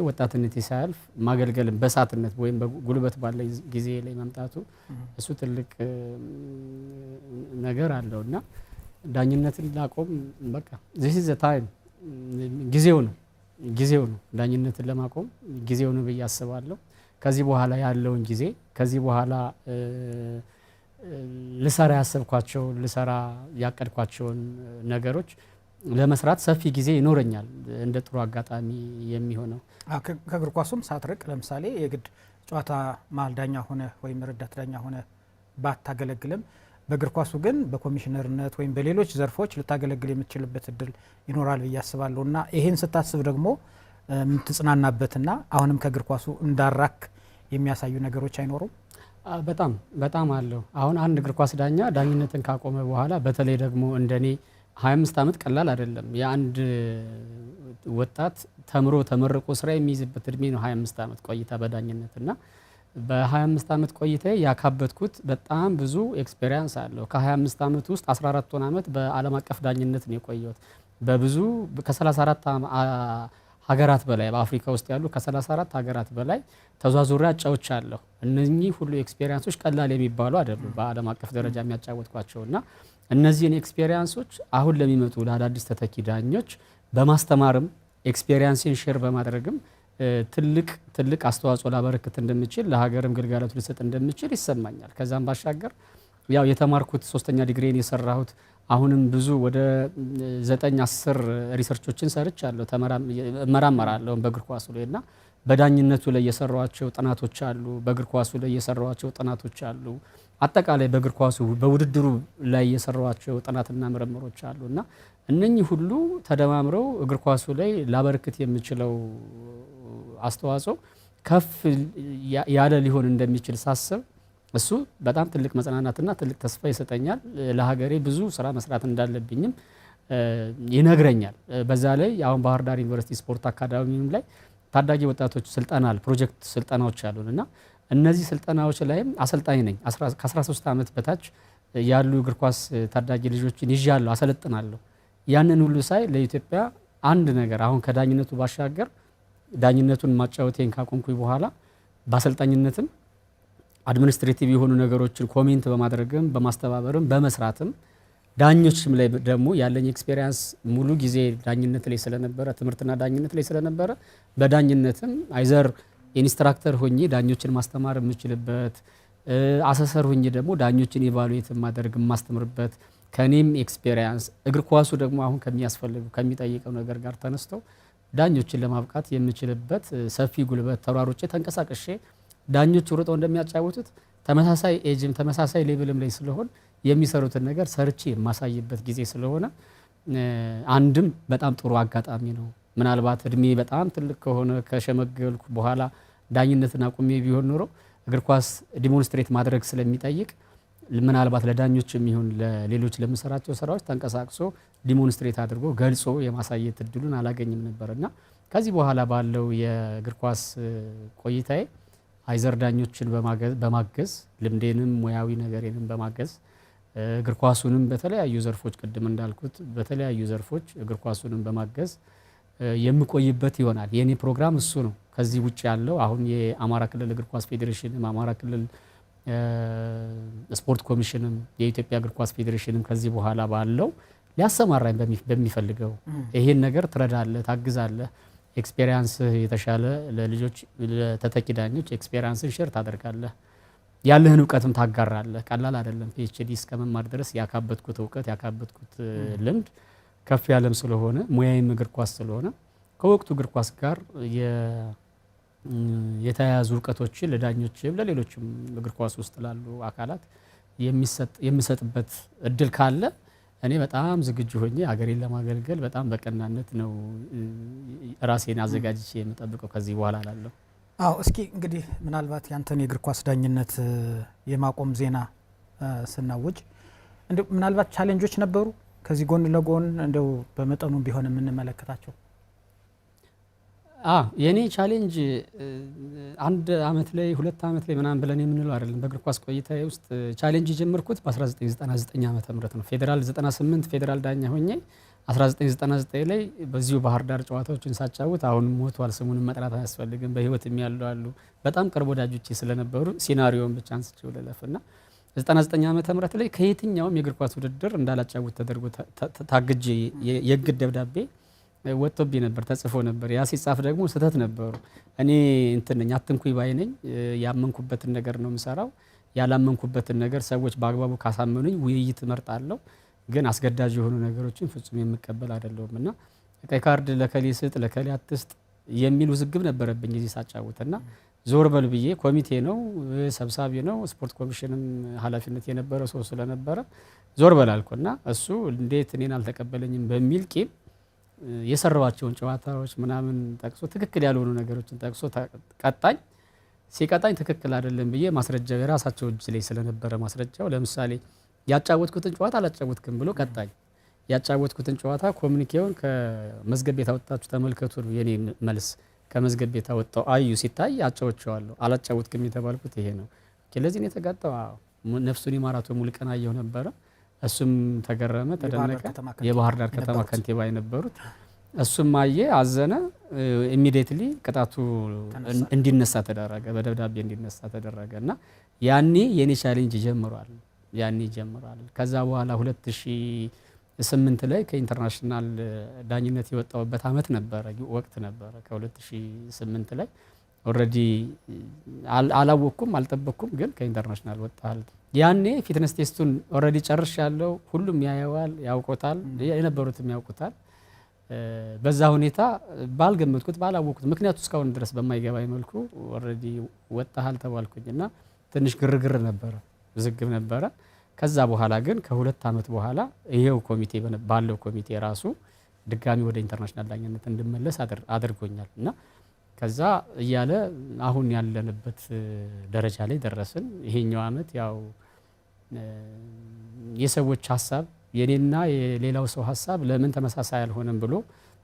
ወጣትነቴ ሳያልፍ ማገልገልም በሳትነት ወይም በጉልበት ባለ ጊዜ ላይ መምጣቱ እሱ ትልቅ ነገር አለውና ዳኝነትን ላቆም በቃ this is the time ጊዜው ነው ዳኝነትን ለማቆም ጊዜው ነው ብዬ አስባለሁ። ከዚህ በኋላ ያለውን ጊዜ ከዚህ በኋላ ልሰራ ያሰብኳቸው ልሰራ ያቀድኳቸውን ነገሮች ለመስራት ሰፊ ጊዜ ይኖረኛል። እንደ ጥሩ አጋጣሚ የሚሆነው ከእግር ኳሱም ሳትርቅ ለምሳሌ የግድ ጨዋታ መሀል ዳኛ ሆነ ወይም ረዳት ዳኛ ሆነ ባታገለግልም በእግር ኳሱ ግን በኮሚሽነርነት ወይም በሌሎች ዘርፎች ልታገለግል የምትችልበት እድል ይኖራል ብዬ አስባለሁ እና ይሄን ስታስብ ደግሞ የምትጽናናበትና አሁንም ከእግር ኳሱ እንዳራክ የሚያሳዩ ነገሮች አይኖሩም? በጣም አለው። አሁን አንድ እግር ኳስ ዳኛ ዳኝነትን ካቆመ በኋላ በተለይ ደግሞ እንደኔ 25 ዓመት ቀላል አይደለም። የአንድ ወጣት ተመርቆ ስራ የሚይዝበት እድሜ ነው 25 ዓመት ቆይታ በዳኝነት እና በ25 ዓመት ቆይታ ያካበትኩት በጣም ብዙ ኤክስፔሪያንስ አለው። ከ25 ዓመት ውስጥ 14 ዓመት በዓለም አቀፍ ዳኝነት ነው የቆየሁት። በብዙ ከ34 ሀገራት በላይ በአፍሪካ ውስጥ ያሉ ከ34 ሀገራት በላይ ተዟዙሪያ አጫውቻለሁ። እነኚህ ሁሉ ኤክስፔሪያንሶች ቀላል የሚባሉ አይደሉም በዓለም አቀፍ ደረጃ የሚያጫወትኳቸውና እነዚህን ኤክስፔሪያንሶች አሁን ለሚመጡ ለአዳዲስ ተተኪ ዳኞች በማስተማርም ኤክስፔሪያንስን ሼር በማድረግም ትልቅ አስተዋጽኦ ላበረክት እንደምችል ለሀገርም ግልጋሎት ልሰጥ እንደምችል ይሰማኛል። ከዛም ባሻገር ያው የተማርኩት 3ኛ ዲግሪን የሰራሁት አሁንም ብዙ ወደ 9-10 ሪሰርቾችን ሰርቻለሁ፣ እመራመራለሁ በእግር ኳሱ ላይ እና በዳኝነቱ ላይ የሰሯቸው ጥናቶች አሉ፣ በእግር ኳሱ ላይ የሰሯቸው ጥናቶች አሉ፣ አጠቃላይ በእግር ኳሱ በውድድሩ ላይ የሰሯቸው ጥናትና ምርምሮች አሉ እና እነኚህ ሁሉ ተደማምረው እግር ኳሱ ላይ ላበረክት የምችለው አስተዋጽኦ ከፍ ያለ ሊሆን እንደሚችል ሳስብ እሱ በጣም ትልቅ መጽናናትና ትልቅ ተስፋ ይሰጠኛል። ለሀገሬ ብዙ ስራ መስራት እንዳለብኝም ይነግረኛል። በዛ ላይ አሁን ባህር ዳር ዩኒቨርሲቲ ስፖርት አካዳሚም ላይ ታዳጊ ወጣቶች ስልጠና ፕሮጀክት ስልጠናዎች አሉን እና እነዚህ ስልጠናዎች ላይም አሰልጣኝ ነኝ። ከ13 ዓመት በታች ያሉ እግር ኳስ ታዳጊ ልጆችን ይዣለሁ፣ አሰለጥናለሁ። ያንን ሁሉ ሳይ ለኢትዮጵያ አንድ ነገር አሁን ከዳኝነቱ ባሻገር ዳኝነቱን ማጫወቴን ካቆምኩኝ በኋላ በአሰልጣኝነትም አድሚኒስትሬቲቭ የሆኑ ነገሮችን ኮሜንት በማድረግም በማስተባበርም በመስራትም ዳኞችም ላይ ደግሞ ያለኝ ኤክስፔሪያንስ ሙሉ ጊዜ ዳኝነት ላይ ስለነበረ ትምህርትና ዳኝነት ላይ ስለነበረ በዳኝነትም አይዘር ኢንስትራክተር ሆኜ ዳኞችን ማስተማር የምችልበት አሰሰር ሆኜ ደግሞ ዳኞችን ኢቫሉዌት ማድረግ የማስተምርበት ከኔም ኤክስፔሪያንስ እግር ኳሱ ደግሞ አሁን ከሚያስፈልጉ ከሚጠይቀው ነገር ጋር ተነስተው ዳኞችን ለማብቃት የምችልበት ሰፊ ጉልበት ተሯሩጬ ተንቀሳቅሼ ዳኞች ሩጠው እንደሚያጫውቱት ተመሳሳይ ኤጅም ተመሳሳይ ሌቭልም ላይ ስለሆን የሚሰሩትን ነገር ሰርቼ የማሳይበት ጊዜ ስለሆነ አንድም በጣም ጥሩ አጋጣሚ ነው። ምናልባት እድሜ በጣም ትልቅ ከሆነ ከሸመገልኩ በኋላ ዳኝነትን አቁሜ ቢሆን ኖሮ እግር ኳስ ዲሞንስትሬት ማድረግ ስለሚጠይቅ ምናልባት ለዳኞች የሚሆን ለሌሎች ለምሰራቸው ስራዎች ተንቀሳቅሶ ዲሞንስትሬት አድርጎ ገልጾ የማሳየት እድሉን አላገኝም ነበርና ከዚህ በኋላ ባለው የእግር ኳስ ቆይታዬ አይዘር ዳኞችን በማገዝ ልምዴንም ሙያዊ ነገሬንም በማገዝ እግር ኳሱንም በተለያዩ ዘርፎች ቅድም እንዳልኩት በተለያዩ ዘርፎች እግር ኳሱንም በማገዝ የምቆይበት ይሆናል። የኔ ፕሮግራም እሱ ነው። ከዚህ ውጭ ያለው አሁን የአማራ ክልል እግር ኳስ ፌዴሬሽንም አማራ ክልል ስፖርት ኮሚሽንም የኢትዮጵያ እግር ኳስ ፌዴሬሽንም ከዚህ በኋላ ባለው ሊያሰማራኝ በሚፈልገው ይሄን ነገር ትረዳለህ፣ ታግዛለህ፣ ኤክስፔሪያንስ የተሻለ ለልጆች ለተተኪ ዳኞች ኤክስፔሪያንስን ሼር ታደርጋለህ፣ ያለህን እውቀትም ታጋራለህ። ቀላል አይደለም። ፒኤችዲ እስከመማር ድረስ ያካበትኩት እውቀት ያካበትኩት ልምድ ከፍ ያለም ስለሆነ ሙያዬም እግር ኳስ ስለሆነ ከወቅቱ እግር ኳስ ጋር የተያያዙ እውቀቶችን ለዳኞችም ለሌሎችም እግር ኳስ ውስጥ ላሉ አካላት የሚሰጥበት እድል ካለ እኔ በጣም ዝግጁ ሆኜ ሀገሬን ለማገልገል በጣም በቀናነት ነው ራሴን አዘጋጅቼ የምጠብቀው ከዚህ በኋላ ላለሁ። አዎ እስኪ እንግዲህ ምናልባት ያንተን የእግር ኳስ ዳኝነት የማቆም ዜና ስናውጅ እንደው ምናልባት ቻሌንጆች ነበሩ ከዚህ ጎን ለጎን እንደው በመጠኑ ቢሆን የምንመለከታቸው? የኔ ቻሌንጅ አንድ አመት ላይ ሁለት አመት ላይ ምናምን ብለን የምንለው አይደለም። በእግር ኳስ ቆይታዬ ውስጥ ቻሌንጅ የጀመርኩት በ1999 ዓመተ ምህረት ነው። ፌዴራል 98 ፌዴራል ዳኛ ሆኜ 1999 ላይ በዚሁ ባህር ዳር ጨዋታዎችን ሳጫውት አሁን ሞቷል፣ ስሙንም መጥራት አያስፈልግም፣ በህይወት ያሉ አሉ፣ በጣም ቅርብ ወዳጆቼ ስለነበሩ ሲናሪዮን ብቻ አንስቼው ልለፍና 99 ዓመተ ምህረት ላይ ከየትኛውም የእግር ኳስ ውድድር እንዳላጫውት ተደርጎ ታግጄ የእግድ ደብዳቤ ወጥቶብኝ ነበር፣ ተጽፎ ነበር። ያ ሲጻፍ ደግሞ ስህተት ነበሩ። እኔ እንትን ነኝ አትንኩኝ ባይ ነኝ። ያመንኩበትን ነገር ነው የምሰራው። ያላመንኩበትን ነገር ሰዎች በአግባቡ ካሳመኑኝ ውይይት እመርጣለሁ። ግን አስገዳጅ የሆኑ ነገሮችን ፍጹም የምቀበል አይደለሁም እና ቀይ ካርድ ለከሌ ስጥ ለከሌ አትስጥ የሚል ውዝግብ ነበረብኝ እዚህ ሳጫውትና ዞር በል ብዬ ኮሚቴ ነው ሰብሳቢ ነው ስፖርት ኮሚሽንም ኃላፊነት የነበረው ሰው ስለነበረ ዞር በል አልኩና እሱ እንዴት እኔን አልተቀበለኝም በሚል ቂም የሰራዋቸውን ጨዋታዎች ምናምን ጠቅሶ ትክክል ያልሆኑ ነገሮችን ጠቅሶ ቀጣኝ። ሲቀጣኝ ትክክል አይደለም ብዬ ማስረጃው የራሳቸው እጅ ላይ ስለነበረ ማስረጃው ለምሳሌ ያጫወትኩትን ጨዋታ አላጫወትክም ብሎ ቀጣኝ። ያጫወትኩትን ጨዋታ ኮሚኒኬውን ከመዝገብ ቤት አወጣችሁ ተመልከቱ የኔ መልስ። ከመዝገብ ቤት አወጣው አዩ ሲታይ አጫውቼዋለሁ። አላጫወትክም የተባልኩት ይሄ ነው። ለዚህ ነው የተጋጣው። ነፍሱን ይማራቶ ሙሉቀን አየሁ ነበረ። እሱም ተገረመ ተደነቀ። የባህር ዳር ከተማ ከንቲባ የነበሩት እሱም አየ አዘነ። ኢሚዲየትሊ ቅጣቱ እንዲነሳ ተደረገ፣ በደብዳቤ እንዲነሳ ተደረገና ያኔ የኔ ቻሌንጅ ጀምሯል። ከዛ በኋላ 2008 ላይ ከኢንተርናሽናል ዳኝነት የወጣውበት አመት ነበረ ወቅት ነበረ። ከ2008 ላይ ኦሬዲ አላወቅኩም አልጠበቅኩም፣ ግን ከኢንተርናሽናል ወጣል። ያኔ ፊትነስ ቴስቱን ኦሬዲ ጨርሻለሁ። ሁሉም ያየዋል፣ ያውቁታል፣ የነበሩትም ያውቁታል። በዛ ሁኔታ ባልገመትኩት ባላወቅኩት ምክንያቱ እስካሁን ድረስ በማይገባኝ መልኩ ኦሬዲ ወጣሃል ተባልኩኝና ትንሽ ግርግር ነበረ፣ ውዝግብ ነበረ። ከዛ በኋላ ግን ከሁለት አመት በኋላ ይሄው ኮሚቴ ባለው ኮሚቴ ራሱ ድጋሚ ወደ ኢንተርናሽናል ዳኝነት እንድመለስ አድርጎኛል እና ከዛ እያለ አሁን ያለንበት ደረጃ ላይ ደረስን። ይሄኛው አመት ያው የሰዎች ሀሳብ የኔና የሌላው ሰው ሀሳብ ለምን ተመሳሳይ አልሆነም ብሎ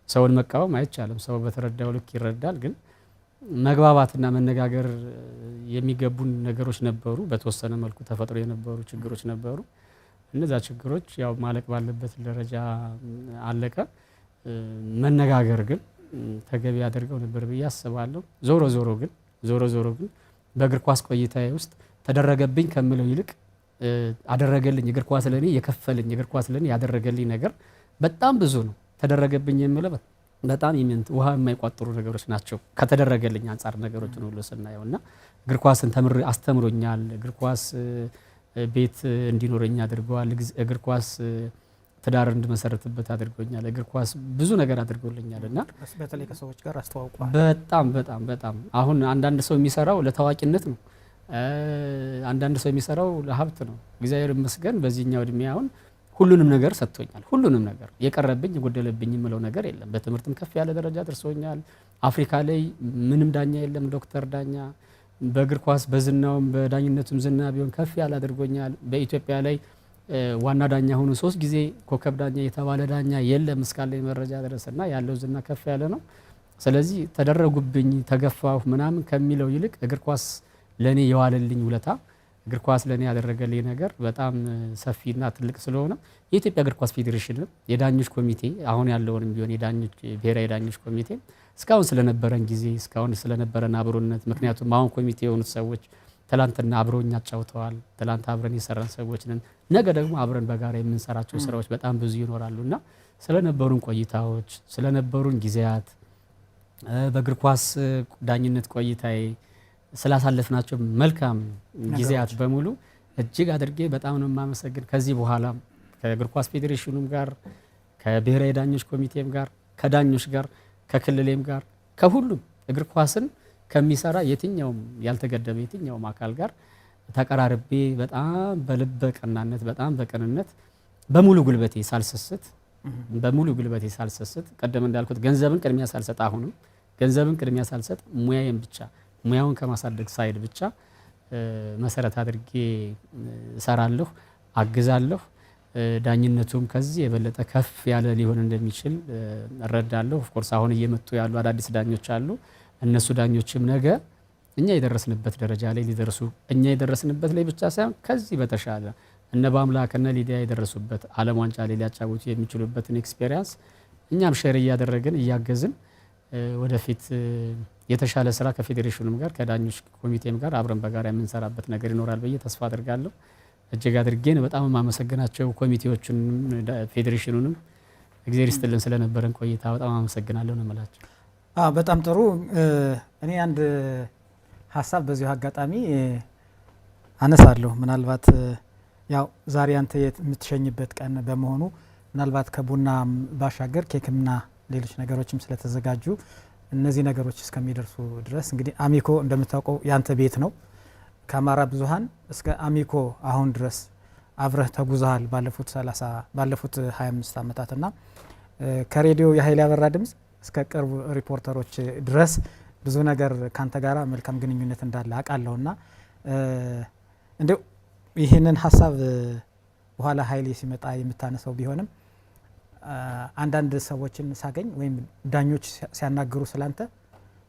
ሰውን መቃወም አይቻልም። ሰው በተረዳው ልክ ይረዳል። ግን መግባባትና መነጋገር የሚገቡን ነገሮች ነበሩ። በተወሰነ መልኩ ተፈጥሮ የነበሩ ችግሮች ነበሩ። እነዛ ችግሮች ያው ማለቅ ባለበት ደረጃ አለቀ። መነጋገር ግን ተገቢ ያደርገው ነበር ብዬ አስባለሁ። ዞሮ ዞሮ ግን በእግር ኳስ ቆይታዬ ውስጥ ተደረገብኝ ከምለው ይልቅ አደረገልኝ እግር ኳስ ለኔ የከፈለኝ እግር ኳስ ለኔ ያደረገልኝ ነገር በጣም ብዙ ነው። ተደረገብኝ የምለው በጣም ኢምንት ውሃ የማይቋጥሩ ነገሮች ናቸው ከተደረገልኝ አንጻር ነገሮችን ሁሉ ስናየውና እግር ኳስን አስተምሮኛል። እግር ኳስ ቤት እንዲኖረኝ አድርገዋል። እግር ኳስ ትዳር እንድመሰረትበት አድርጎኛል። እግር ኳስ ብዙ ነገር አድርጎልኛልና በተለይ ከሰዎች ጋር አስተዋውቋል። በጣም አሁን አንዳንድ ሰው የሚሰራው ለታዋቂነት ነው። አንዳንድ ሰው የሚሰራው ለሀብት ነው። እግዚአብሔር ይመስገን በዚህኛው እድሜ አሁን ሁሉንም ነገር ሰጥቶኛል። ሁሉንም ነገር የቀረብኝ የጎደለብኝ የምለው ነገር የለም። በትምህርትም ከፍ ያለ ደረጃ ደርሶኛል። አፍሪካ ላይ ምንም ዳኛ የለም ዶክተር ዳኛ። በእግር ኳስ በዝናውም በዳኝነቱም ዝና ቢሆን ከፍ ያለ አድርጎኛል። በኢትዮጵያ ላይ ዋና ዳኛ ሆኖ 3 ጊዜ ኮከብ ዳኛ የተባለ ዳኛ የለም እስካለኝ መረጃ ድረስና ያለው ዝና ከፍ ያለ ነው። ስለዚህ ተደረጉብኝ ተገፋሁ ምናምን ከሚለው ይልቅ እግር ኳስ ለኔ የዋለልኝ ውለታ እግር ኳስ ለኔ ያደረገልኝ ነገር በጣም ሰፊና ትልቅ ስለሆነ የኢትዮጵያ እግር ኳስ ፌዴሬሽን የዳኞች ኮሚቴ አሁን ያለውንም ቢሆን የዳኞች ብሔራዊ ዳኞች ኮሚቴ እስካሁን ስለነበረን ጊዜ እስካሁን ስለነበረን አብሮነት ምክንያቱም አሁን ኮሚቴ የሆኑት ሰዎች ትላንትና አብረውኝ አጫውተዋል። ትላንት አብረን የሰራን ሰዎች ነን። ነገ ደግሞ አብረን በጋራ የምንሰራቸው ስራዎች በጣም ብዙ ይኖራሉና ስለነበሩን ቆይታዎች ስለነበሩን ጊዜያት በእግር ኳስ ዳኝነት ቆይታዬ ስላሳለፍናቸው መልካም ጊዜያት በሙሉ እጅግ አድርጌ በጣም ነው የማመሰግን። ከዚህ በኋላ ከእግር ኳስ ፌዴሬሽኑም ጋር ከብሔራዊ ዳኞች ኮሚቴም ጋር ከዳኞች ጋር ከክልሌም ጋር ከሁሉም እግር ኳስን ከሚሰራ የትኛውም ያልተገደበ የትኛውም አካል ጋር ተቀራርቤ በጣም በልበ ቀናነት በጣም በቅንነት በሙሉ ጉልበቴ ሳልሰስት ቀደም እንዳልኩት ገንዘብን ቅድሚያ ሳልሰጥ አሁንም ገንዘብን ቅድሚያ ሳልሰጥ ሙያውን ከማሳደግ ሳይድ ብቻ መሰረት አድርጌ እሰራለሁ፣ አግዛለሁ። ዳኝነቱም ከዚህ የበለጠ ከፍ ያለ ሊሆን እንደሚችል እረዳለሁ። ኦፍኮርስ አሁን እየመጡ ያሉ አዳዲስ ዳኞች አሉ። እነሱ ዳኞችም ነገ እኛ የደረስንበት ደረጃ ላይ ሊደርሱ እኛ የደረስንበት ላይ ብቻ ሳይሆን ከዚህ በተሻለ እነ በአምላክ እነ ሊዲያ የደረሱበት ዓለም ዋንጫ ላይ ሊያጫውቱ የሚችሉበትን ኤክስፔሪያንስ እኛም ሼር እያደረግን እያገዝን ወደፊት የተሻለ ስራ ከፌዴሬሽኑም ጋር ከዳኞች ኮሚቴም ጋር አብረን በጋራ የምንሰራበት ነገር ይኖራል ብዬ ተስፋ አድርጋለሁ። እጅግ አድርጌ በጣም የማመሰግናቸው ኮሚቴዎቹንም ፌዴሬሽኑንም እግዚአብሔር ይስጥልን ስለነበረን ቆይታ በጣም አመሰግናለሁ ነው የምላቸው። በጣም ጥሩ። እኔ አንድ ሀሳብ በዚሁ አጋጣሚ አነሳለሁ። ምናልባት ያው ዛሬ አንተ የምትሸኝበት ቀን በመሆኑ ምናልባት ከቡና ባሻገር ኬክምና ሌሎች ነገሮችም ስለተዘጋጁ እነዚህ ነገሮች እስከሚደርሱ ድረስ እንግዲህ አሚኮ እንደምታውቀው ያንተ ቤት ነው። ከአማራ ብዙሃን እስከ አሚኮ አሁን ድረስ አብረህ ተጉዘሃል ባለፉት 25 ዓመታትና ከሬዲዮ የኃይሌ አበራ ድምጽ እስከ ቅርብ ሪፖርተሮች ድረስ ብዙ ነገር ካንተ ጋራ መልካም ግንኙነት እንዳለ አውቃለሁና እንደው ይህንን ሀሳብ በኋላ ኃይሌ ሲመጣ የምታነሳው ቢሆንም አንዳንድ ሰዎችን ሳገኝ ወይም ዳኞች ሲያናግሩ ስላንተ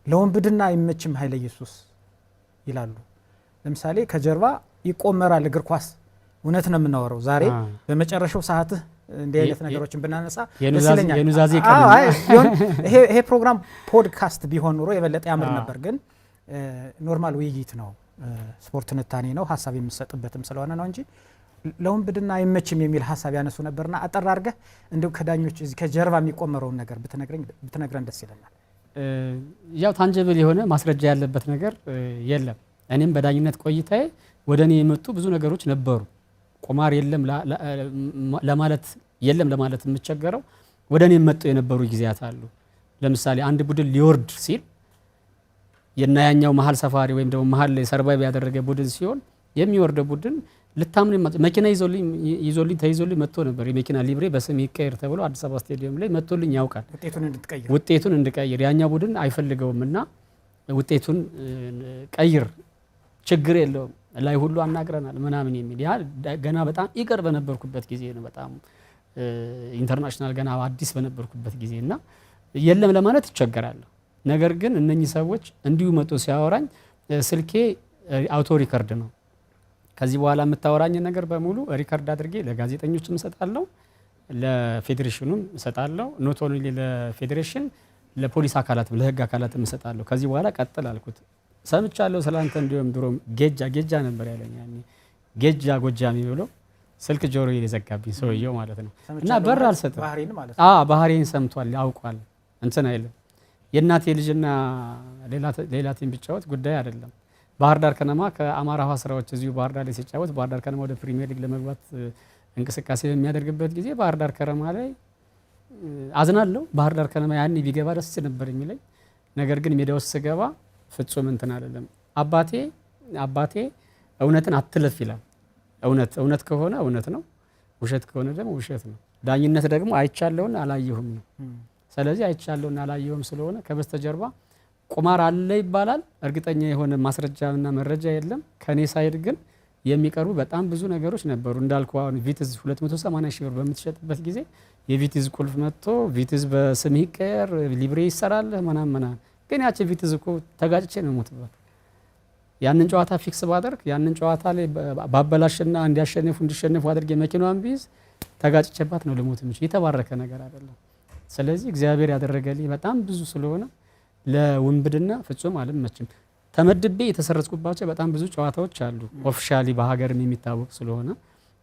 ለወንብድና አይመችም ኃይለ ኢየሱስ ይላሉ። ለምሳሌ ከጀርባ ይቆመራል እግር ኳስ። እውነት ነው የምናወራው። ዛሬ በመጨረሻው ሰዓትህ እንዲህ አይነት ነገሮችን ብናነሳ የኑዛዜ ይሄ ፕሮግራም ፖድካስት ቢሆን ኖሮ የበለጠ ያምር ነበር። ግን ኖርማል ውይይት ነው፣ ስፖርት ትንታኔ ነው፣ ሀሳብ የምሰጥበትም ስለሆነ ነው እንጂ ለወንብድና አይመችም የሚል ሀሳብ ያነሱ ነበርና አጠር አድርገህ እንደው ከዳኞች እዚህ ከጀርባ የሚቆመረውን ነገር ብትነግረን ደስ ይለናል። ያው ታንጀብል የሆነ ማስረጃ ያለበት ነገር የለም። እኔም በዳኝነት ቆይታዬ ወደ እኔ የመጡ ብዙ ነገሮች ነበሩ። ቁማር የለም ለማለት የምቸገረው ወደ እኔ መጡ የነበሩ ጊዜያት አሉ። ለምሳሌ አንድ ቡድን ሊወርድ ሲል የናያኛው መሀል ሰፋሪ ወይም ደግሞ መሀል ላይ ሰርቫይቭ ያደረገ ቡድን ሲሆን የሚወርደው ቡድን ልታምን መኪና ይዞልኝ ተይዞልኝ መጥቶ ነበር። የመኪና ሊብሬ በስም ይቀየር ተብሎ አዲስ አበባ ስቴዲየም ላይ መጥቶልኝ ያውቃል። ውጤቱን እንድቀይር ያኛው ቡድን አይፈልገውምና ውጤቱን ቀይር ችግር የለውም ላይ ሁሉ አናግረናል ምናምን የሚል ያ ገና በጣም ይቀር በነበርኩበት ጊዜ ነው። በጣም ኢንተርናሽናል ገና አዲስ በነበርኩበት ጊዜና የለም ለማለት ይቸገራለሁ። ነገር ግን እነኚህ ሰዎች እንዲሁ መጥቶ ሲያወራኝ ስልኬ አውቶ ሪከርድ ነው። ከዚህ በኋላ የምታወራኝ ነገር በሙሉ ሪከርድ አድርጌ ለጋዜጠኞችም እሰጣለሁ፣ ለፌዴሬሽኑም እሰጣለሁ። ኖት ኦንሊ ለፌዴሬሽን ለፖሊስ አካላትም ለህግ አካላትም እሰጣለሁ። ከዚህ በኋላ ቀጥል አልኩት። ሰምቻለሁ ስላንተ እንዲሁም ድሮም ጌጃ ነበር ያለኝ ያኔ ጌጃ ጎጃሚ ብሎ ስልክ ጆሮ የዘጋብኝ ሰውየው ማለት ነው። እና በር አልሰጠም። ባህሪን ሰምቷል ያውቋል እንትን አይልም። የእናቴ ልጅና ሌላ ቲም ቢጫወት ጉዳይ አይደለም። ባህር ዳር ከነማ ከአማራ ውሃ ስራዎች እዚሁ ባህር ዳር ላይ ሲጫወት ባህር ዳር ከነማ ወደ ፕሪሚየር ሊግ ለመግባት እንቅስቃሴ በሚያደርግበት ጊዜ ባህር ዳር ከነማ ላይ አዝናለሁ። ባህር ዳር ከነማ ያኔ ቢገባ ደስ ነበር የሚለኝ ነገር ግን ሜዳ ውስጥ ስገባ ፍጹም እንትን አይደለም። አባቴ እውነትን አትለፍ ይላል። እውነት ከሆነ እውነት ነው፣ ውሸት ከሆነ ደግሞ ውሸት ነው። ዳኝነት ደግሞ አይቻለውና አላየሁም ነው። ስለዚህ አይቻለውና አላየሁም ስለሆነ ከበስተጀርባ ቁማር አለ ይባላል። እርግጠኛ የሆነ ማስረጃና መረጃ የለም። ከኔ ሳይድ ግን የሚቀርቡ በጣም ብዙ ነገሮች ነበሩ። እንዳልኩ አሁን ቪትዝ 280 ሺህ ብር በምትሸጥበት ጊዜ የቪትዝ ቁልፍ መጥቶ ቪትዝ በስምህ ይቀየር ሊብሬ ይሰራል ምናምን ግን ያቺ ቪትዝ እኮ ተጋጭቼ ነው ሞትባት። ያንን ጨዋታ ፊክስ ባደርግ ያንን ጨዋታ ላይ ባበላሽና እንዲሸነፉ አድርጌ መኪናዋን ቢይዝ ተጋጭቼባት ነው ልሞት እንጂ የተባረከ ነገር አይደለም። ስለዚህ እግዚአብሔር ያደረገልኝ በጣም ብዙ ስለሆነ ለውንብድና ፍጹም አልመችም። ተመድቤ የተሰረዝኩባቸው በጣም ብዙ ጨዋታዎች አሉ። ኦፊሻሊ በሀገርም የሚታወቅ ስለሆነ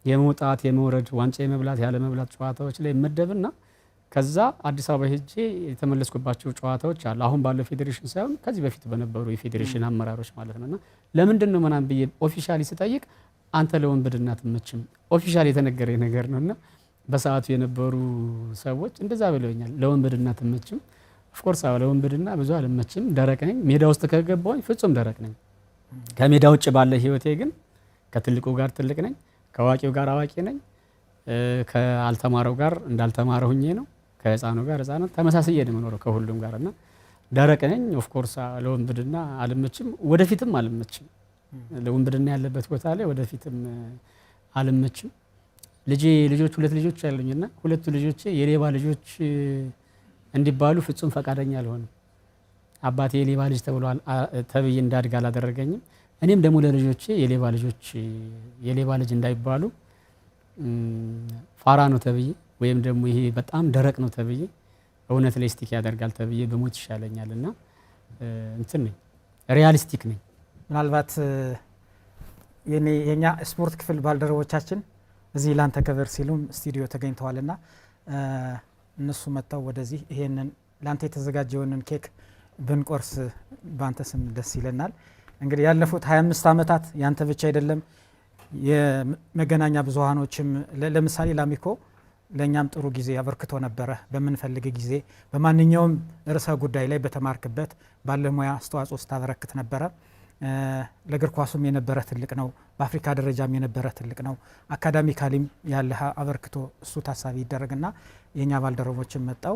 የመውጣት የመውረድ ዋንጫ የመብላት ያለ መብላት ጨዋታዎች ላይ መደብና ከዛ አዲስ አበባ ሄጄ የተመለስኩባቸው ጨዋታዎች አሉ። አሁን ባለው ፌዴሬሽን ሳይሆን ከዚህ በፊት በነበሩ የፌዴሬሽን አመራሮች ማለት ነውና ለምንድን ነው ምናምን ብዬ ኦፊሻሊ ስጠይቅ አንተ ለወንብድና አትመችም ኦፊሻሊ የተነገረኝ ነገር ነውና በሰዓቱ የነበሩ ሰዎች እንደዛ ብለውኛል። ለወንብድና አትመችም። ኦፍኮርስ ለወንብድና ብዙ አልመችም። ደረቅ ነኝ። ሜዳ ውስጥ ከገባሁኝ ፍጹም ደረቅ ነኝ። ከሜዳ ውጭ ባለ ህይወቴ ግን ከትልቁ ጋር ትልቅ ነኝ፣ ከአዋቂው ጋር አዋቂ ነኝ፣ ከአልተማረው ጋር እንዳልተማረው ሆኜ ነው፣ ከህፃኑ ጋር ህፃን ተመሳስዬ ነው የምኖረው ከሁሉም ጋር እና ደረቅ ነኝ። ኦፍኮርስ ለወንብድና አልመችም፣ ወደፊትም አልመችም። ለወንብድና ያለበት ቦታ ላይ ወደፊትም አልመችም። ልጆች ሁለት ልጆች አሉኝና ሁለቱ ልጆቼ የሌባ ልጆች እንዲባሉ ፍጹም ፈቃደኛ አልሆንም። አባቴ የሌባ ልጅ ተብዬ እንዳድግ አላደረገኝም። እኔም ደግሞ ለልጆቼ የሌባ ልጅ እንዳይባሉ ፋራ ነው ተብዬ ወይም ደግሞ ይሄ በጣም ደረቅ ነው ተብዬ እውነት ላይ ስቲክ ያደርጋል ተብዬ በሞት ይሻለኛልና እንትን ነኝ፣ ሪያሊስቲክ ነኝ። ምናልባት የኛ ስፖርት ክፍል ባልደረቦቻችን እዚህ ላንተ ክብር ሲሉም ስቱዲዮ ተገኝተዋልና እነሱ መጣው ወደዚህ ይሄንን ላንተ የተዘጋጀውን ኬክ ብንቆርስ ባንተ ስም ደስ ይለናል። እንግዲህ ያለፉት 25 ዓመታት ያንተ ብቻ አይደለም፣ የመገናኛ ብዙሃኖችም ለምሳሌ ላሚኮ ለኛም ጥሩ ጊዜ አበርክቶ ነበረ። በምንፈልግ ጊዜ በማንኛውም ርዕሰ ጉዳይ ላይ በተማርክበት ባለሙያ አስተዋጽኦ ስታበረክት ነበረ። ለእግር ኳሱም የነበረ ትልቅ ነው፣ በአፍሪካ ደረጃም የነበረ ትልቅ ነው። አካዳሚካሊም ያለ አበርክቶ እሱ ታሳቢ ይደረግና የኛ ባልደረቦችን መጣው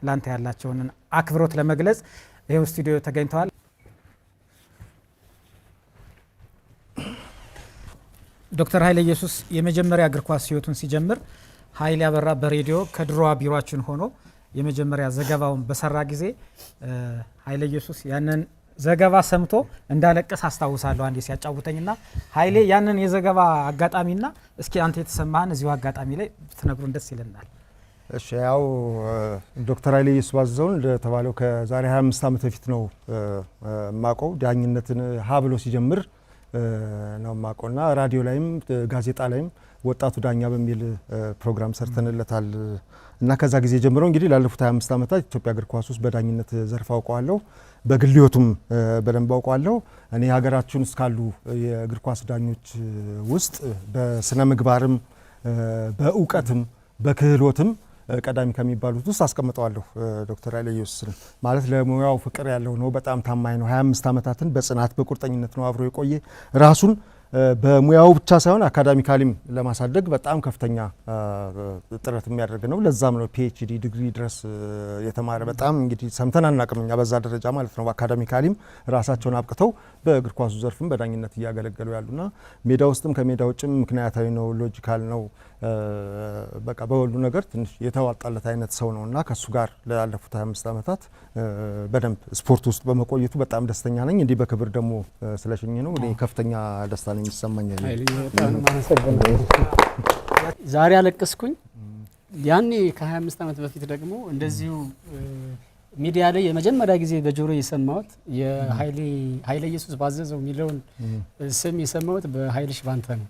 ላንተ ያላቸውን አክብሮት ለመግለጽ ይሄው ስቱዲዮ ተገኝተዋል። ዶክተር ኃይለ ኢየሱስ የመጀመሪያ እግር ኳስ ህይወቱን ሲጀምር ኃይሌ አበራ በሬዲዮ ከድሮዋ ቢሮአችን ሆኖ የመጀመሪያ ዘገባውን በሰራ ጊዜ ኃይለ ኢየሱስ ያንን ዘገባ ሰምቶ እንዳለቀስ አስታውሳለሁ አንዴ ሲያጫውተኝና ኃይሌ ያንን የዘገባ አጋጣሚና እስኪ አንተ የተሰማህን እዚሁ አጋጣሚ ላይ ብትነግሩን ደስ ይለናል። እሺ ያው ዶክተር ኃይለ ኢየሱስ ባዘዘውን እንደተባለው ከዛሬ 25 ዓመት በፊት ነው ማቀው ዳኝነትን ሀ ብሎ ሲጀምር ነው ማቀውና ራዲዮ ላይም ጋዜጣ ላይም ወጣቱ ዳኛ በሚል ፕሮግራም ሰርተንለታል እና ከዛ ጊዜ ጀምሮ እንግዲህ ላለፉት 25 ዓመታት ኢትዮጵያ እግር ኳስ ውስጥ በዳኝነት ዘርፍ አውቀዋለሁ። በግል ህይወቱም በደንብ አውቀዋለሁ። እኔ ሀገራችን ውስጥ ካሉ የእግር ኳስ ዳኞች ውስጥ በስነ ምግባርም በእውቀትም በክህሎትም ቀዳሚ ከሚባሉት ውስጥ አስቀምጠዋለሁ። ዶክተር ኃይለ ኢየሱስን ማለት ለሙያው ፍቅር ያለው ነው። በጣም ታማኝ ነው። 25 ዓመታትን በጽናት በቁርጠኝነት ነው አብሮ የቆየ ራሱን በሙያው ብቻ ሳይሆን አካዳሚካሊም ለማሳደግ በጣም ከፍተኛ ጥረት የሚያደርግ ነው። ለዛም ነው ፒኤችዲ ዲግሪ ድረስ የተማረ በጣም እንግዲህ ሰምተን አናውቅም እኛ በዛ ደረጃ ማለት ነው። አካዳሚካሊም ራሳቸውን አብቅተው በእግር ኳሱ ዘርፍም በዳኝነት እያገለገሉ ያሉና ሜዳ ውስጥም ከሜዳ ውጭም ምክንያታዊ ነው፣ ሎጂካል ነው፣ በቃ በሁሉ ነገር ትንሽ የተዋጣለት አይነት ሰው ነውና ከሱ ጋር ላለፉት 25 ዓመታት በደንብ ስፖርት ውስጥ በመቆየቱ በጣም ደስተኛ ነኝ። እንዲህ በክብር ደግሞ ስለሽኝ ነው እኔ ከፍተኛ ደስታ ነው የሚሰማኝ። ዛሬ አለቀስኩኝ። ያኔ ከ25 ዓመት በፊት ደግሞ እንደዚሁ ሚዲያ ላይ የመጀመሪያ ጊዜ በጆሮ የሰማሁት የኃይለ ኢየሱስ ባዘዘው የሚለውን ስም የሰማሁት በኃይልሽ ባንተ ነው።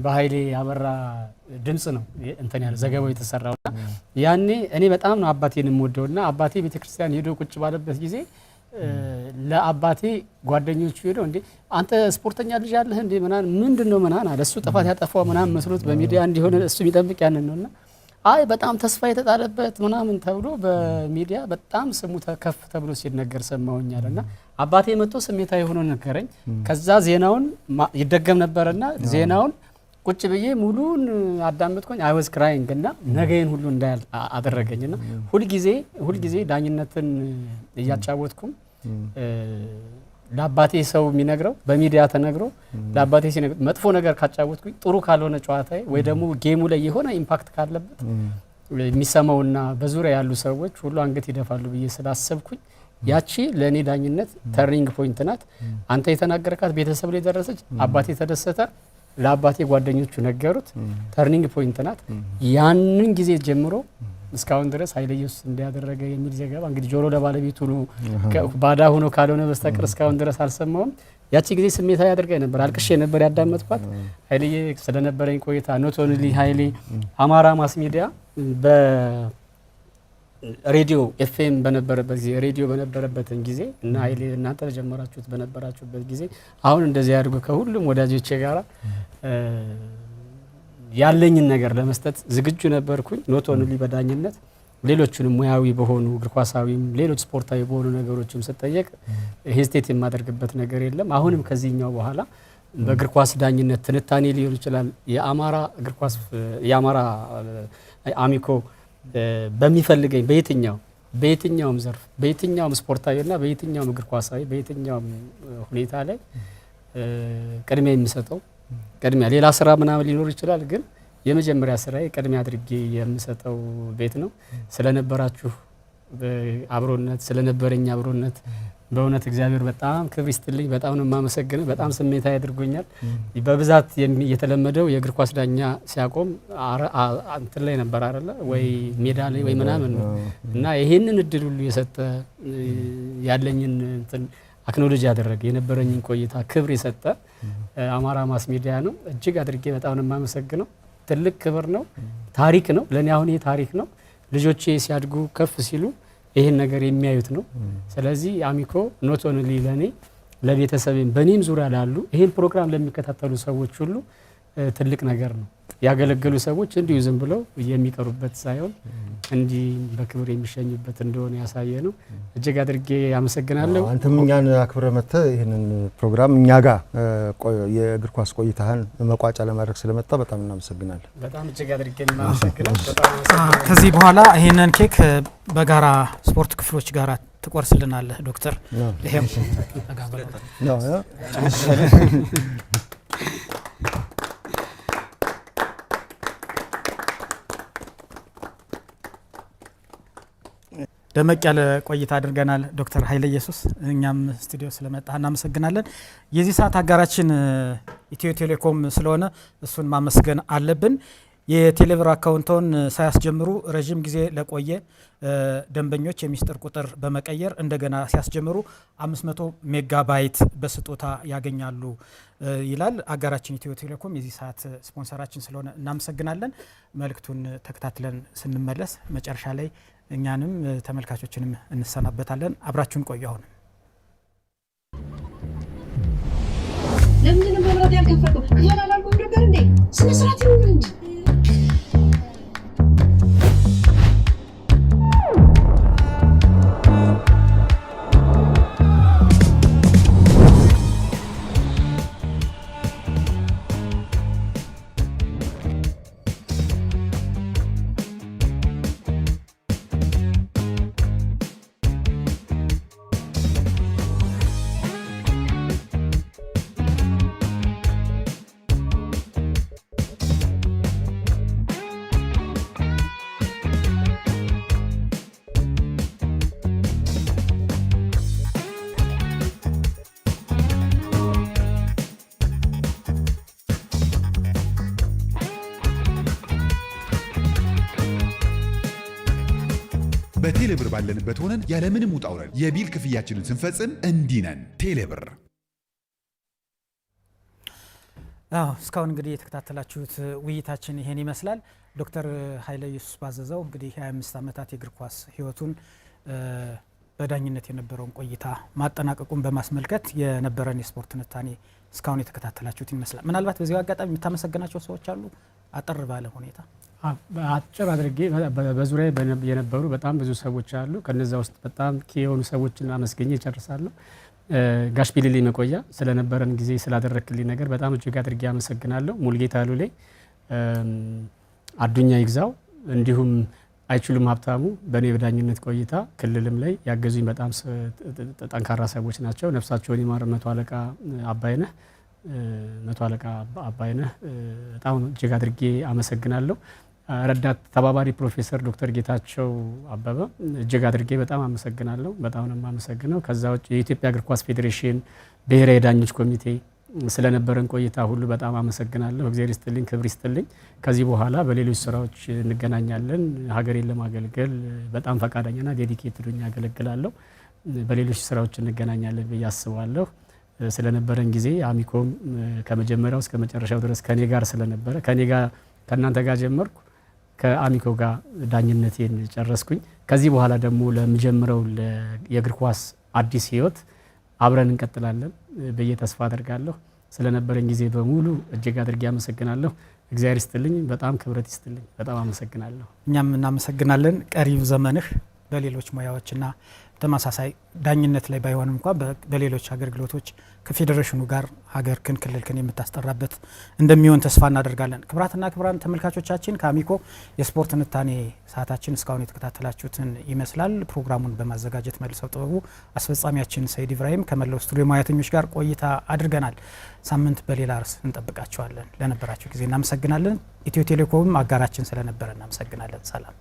በኃይሌ አበራ ድምጽ ነው እንትን ያለ ዘገባው የተሰራውና ያኔ እኔ በጣም ነው አባቴን የምወደውና አባቴ ቤተክርስቲያን ሄዶ ቁጭ ባለበት ጊዜ ለአባቴ ጓደኞቹ ሄደው እንዴ አንተ ስፖርተኛ ልጅ አለህ እንዴ ምንድነው አለ። እሱ ጥፋት ያጠፋው መስሎት በሚዲያ እንዲሆነ እሱ የሚጠብቅ ያንን ነውና አይ በጣም ተስፋ የተጣለበት ተብሎ በሚዲያ በጣም ስሙ ከፍ ተብሎ ሲነገር ሰማውኛልና አባቴ መጥቶ ስሜታዊ ሆኖ ነገረኝ። ከዛ ዜናውን ይደገም ነበርና ዜናውን ቁጭ ብዬ ሙሉን አዳመጥኩኝ። አይ ዋዝ ክራይንግ እና ነገን ሁሉ እንዳል አደረገኝና ሁልጊዜ ዳኝነትን እያጫወትኩም ለአባቴ ሰው የሚነግረው በሚዲያ ተነግሮ ለአባቴ ሲነግር መጥፎ ነገር ካጫወትኩኝ ጥሩ ካልሆነ ጨዋታዬ ወይ ደግሞ ጌሙ ላይ የሆነ ኢምፓክት ካለበት የሚሰማውና በዙሪያ ያሉ ሰዎች ሁሉ አንገት ይደፋሉ ብዬ ስላሰብኩኝ ያቺ ለኔ ዳኝነት ተርኒንግ ፖይንት ናት። አንተ የተናገርካት ቤተሰብ ላይ ደረሰች። አባቴ ተደሰተ። ለአባቴ ጓደኞቹ ነገሩት። ተርኒንግ ፖይንት ናት። ያንን ጊዜ ጀምሮ እስካሁን ድረስ ኃይለ ኢየሱስ እንዲያደረገ የሚል ዘገባ እንግዲህ ጆሮ ለባለቤቱ ነው ባዳ ሆኖ ካልሆነ በስተቀር እስካሁን ድረስ አልሰማውም። ያቺ ጊዜ ስሜታዊ ያደርጋኝ ነበር። አልቅሼ ነበር ያዳመጥኳት። ኃይሌ ስለነበረኝ ቆይታ ኖት ኦንሊ ኃይሌ አማራ ማስ ሚዲያ በሬዲዮ ኤፍኤም በነበረበት ጊዜ ሬዲዮ በነበረበት ጊዜ እና ኃይሌ እናንተ ተጀመራችሁት በነበራችሁበት ጊዜ አሁን እንደዚህ ያድርጉ ከሁሉም ወዳጆቼ ጋራ ያለኝን ነገር ለመስጠት ዝግጁ ነበርኩኝ። ኖት ኦንሊ በዳኝነት ሌሎችንም ሙያዊ በሆኑ እግር ኳሳዊም ሌሎች ስፖርታዊ በሆኑ ነገሮችም ስጠየቅ ሄስቴት የማደርግበት ነገር የለም። አሁንም ከዚህኛው በኋላ በእግር ኳስ ዳኝነት ትንታኔ ሊሆን ይችላል የአማራ እግር ኳስ የአማራ አሚኮ በሚፈልገኝ በየትኛውም ዘርፍ በየትኛውም ስፖርታዊና በየትኛውም እግር ኳሳዊ በየትኛውም ሁኔታ ላይ ቅድሚያ የሚሰጠው ቅድሚያ ሌላ ስራ ምናምን ሊኖር ይችላል፣ ግን የመጀመሪያ ስራዬ ቅድሚያ አድርጌ የምሰጠው ቤት ነው። ስለነበራችሁ አብሮነት ስለነበረኝ አብሮነት በእውነት እግዚአብሔር በጣም ክብር ይስጥልኝ። በጣም ነው የማመሰግነው። በጣም ስሜታዊ ያድርጎኛል። በብዛት የተለመደው የእግር ኳስ ዳኛ ሲያቆም እንትን ላይ ነበር አይደለ ወይ ሜዳ ላይ ወይ ምናምን ነው እና ይሄንን እድል ሁሉ የሰጠ ያለኝን እንትን አክኖሎጂ ያደረገ የነበረኝን ቆይታ ክብር የሰጠ አማራ ማስ ሚዲያ ነው። እጅግ አድርጌ በጣም ነው የማመሰግነው። ትልቅ ክብር ነው፣ ታሪክ ነው ለኔ። አሁን ይሄ ታሪክ ነው። ልጆቼ ሲያድጉ ከፍ ሲሉ ይሄን ነገር የሚያዩት ነው። ስለዚህ አሚኮ ኖት ኦንሊ ለኔ ለቤተሰቤም በኔም ዙሪያ ላሉ ይሄን ፕሮግራም ለሚከታተሉ ሰዎች ሁሉ ትልቅ ነገር ነው። ያገለገሉ ሰዎች እንዲሁ ዝም ብለው የሚቀሩበት ሳይሆን እንዲህ በክብር የሚሸኙበት እንደሆነ ያሳየ ነው። እጅግ አድርጌ አመሰግናለሁ። አንተም እኛን አክብረህ መጥተህ ይሄንን ፕሮግራም እኛ ጋር የእግር ኳስ ቆይታህን መቋጫ ለማድረግ ስለመጣ በጣም እናመሰግናለን። በጣም እጅግ አድርጌ እናመሰግናለሁ። ከዚህ በኋላ ይሄንን ኬክ በጋራ ስፖርት ክፍሎች ጋራ ትቆርስልናለህ ዶክተር። ይሄም ነው ደመቅ ያለ ቆይታ አድርገናል ዶክተር ኃይለ ኢየሱስ። እኛም ስቱዲዮ ስለመጣህ እናመሰግናለን። የዚህ ሰዓት አጋራችን ኢትዮ ቴሌኮም ስለሆነ እሱን ማመስገን አለብን። የቴሌብር አካውንቶን ሳያስጀምሩ ረጅም ጊዜ ለቆየ ደንበኞች የሚስጥር ቁጥር በመቀየር እንደገና ሲያስጀምሩ 500 ሜጋባይት በስጦታ ያገኛሉ ይላል። አጋራችን ኢትዮ ቴሌኮም የዚህ ሰዓት ስፖንሰራችን ስለሆነ እናመሰግናለን። መልእክቱን ተከታትለን ስንመለስ መጨረሻ ላይ እኛንም ተመልካቾችንም እንሰናበታለን። አብራችሁን ቆዩ። አሁን ለምን መብራት ያልከፈተው ክፈል አላልኩም ነበር እንዴ? ስነ ስርዓት ይኑር እንጂ። በቴሌብር ባለንበት ሆነን ያለምንም ውጣ ውረድ የቢል ክፍያችንን ስንፈጽም እንዲህ ነን። ቴሌብር። እስካሁን እንግዲህ የተከታተላችሁት ውይይታችን ይሄን ይመስላል። ዶክተር ኃይለ ኢየሱስ ባዘዘው እንግዲህ 25 ዓመታት የእግር ኳስ ህይወቱን በዳኝነት የነበረውን ቆይታ ማጠናቀቁን በማስመልከት የነበረን የስፖርት ትንታኔ እስካሁን የተከታተላችሁት ይመስላል። ምናልባት በዚህ አጋጣሚ የምታመሰግናቸው ሰዎች አሉ? አጠር ባለ ሁኔታ አጭር አድርጌ በዙሪያ የነበሩ በጣም ብዙ ሰዎች አሉ። ከነዛ ውስጥ በጣም የሆኑ ሰዎችን አመስገኘ እጨርሳለሁ። ጋሽ ቢልሌ መቆያ ስለነበረን ጊዜ ስላደረክልኝ ነገር በጣም እጅግ አድርጌ አመሰግናለሁ። ሙልጌታ ሉሌ፣ አዱኛ ይግዛው እንዲሁም አይችሉም ሀብታሙ በእኔ በዳኝነት ቆይታ ክልልም ላይ ያገዙኝ በጣም ጠንካራ ሰዎች ናቸው። ነፍሳቸውን ይማር። መቶ አለቃ አባይነህ በጣም እጅግ አድርጌ አመሰግናለሁ። ረዳት ተባባሪ ፕሮፌሰር ዶክተር ጌታቸው አበበ እጅግ አድርጌ በጣም አመሰግናለሁ። በጣም ነው የማመሰግነው። ከዛ ውጭ የኢትዮጵያ እግር ኳስ ፌዴሬሽን ብሔራዊ ዳኞች ኮሚቴ ስለነበረን ቆይታ ሁሉ በጣም አመሰግናለሁ። እግዚአብሔር ይስጥልኝ፣ ክብር ይስጥልኝ። ከዚህ በኋላ በሌሎች ስራዎች እንገናኛለን። ሀገሬን ለማገልገል በጣም ፈቃደኛና ዴዲኬትድ ሆኜ አገለግላለሁ። በሌሎች ስራዎች እንገናኛለን ብዬ አስባለሁ። ስለነበረን ጊዜ አሚኮም ከመጀመሪያው እስከ መጨረሻው ድረስ ከኔ ጋር ስለነበረ ከእናንተ ጋር ጀመርኩ፣ ከአሚኮ ጋር ዳኝነቴን ጨረስኩኝ። ከዚህ በኋላ ደግሞ ለሚጀምረው የእግር ኳስ አዲስ ህይወት አብረን እንቀጥላለን ብዬ ተስፋ አደርጋለሁ። ስለነበረን ጊዜ በሙሉ እጅግ አድርጌ አመሰግናለሁ። እግዚአብሔር ይስጥልኝ፣ በጣም ክብረት ይስጥልኝ። በጣም አመሰግናለሁ። እኛም እናመሰግናለን። ቀሪው ዘመንህ በሌሎች ሙያዎችና ተመሳሳይ ዳኝነት ላይ ባይሆንም እንኳን በሌሎች አገልግሎቶች ከፌዴሬሽኑ ጋር ሀገርክን ክልልክን የምታስጠራበት እንደሚሆን ተስፋ እናደርጋለን። ክቡራትና ክቡራን ተመልካቾቻችን ከአሚኮ የስፖርት ትንታኔ ሰዓታችን እስካሁን የተከታተላችሁትን ይመስላል። ፕሮግራሙን በማዘጋጀት መልሰው ጥበቡ፣ አስፈጻሚያችን ሰይድ ኢብራሂም ከመላው ስቱዲዮ ሙያተኞች ጋር ቆይታ አድርገናል። ሳምንት በሌላ ርዕስ እንጠብቃችኋለን። ለነበራችሁ ጊዜ እናመሰግናለን። ኢትዮ ቴሌኮም አጋራችን ስለነበረ እናመሰግናለን። ሰላም።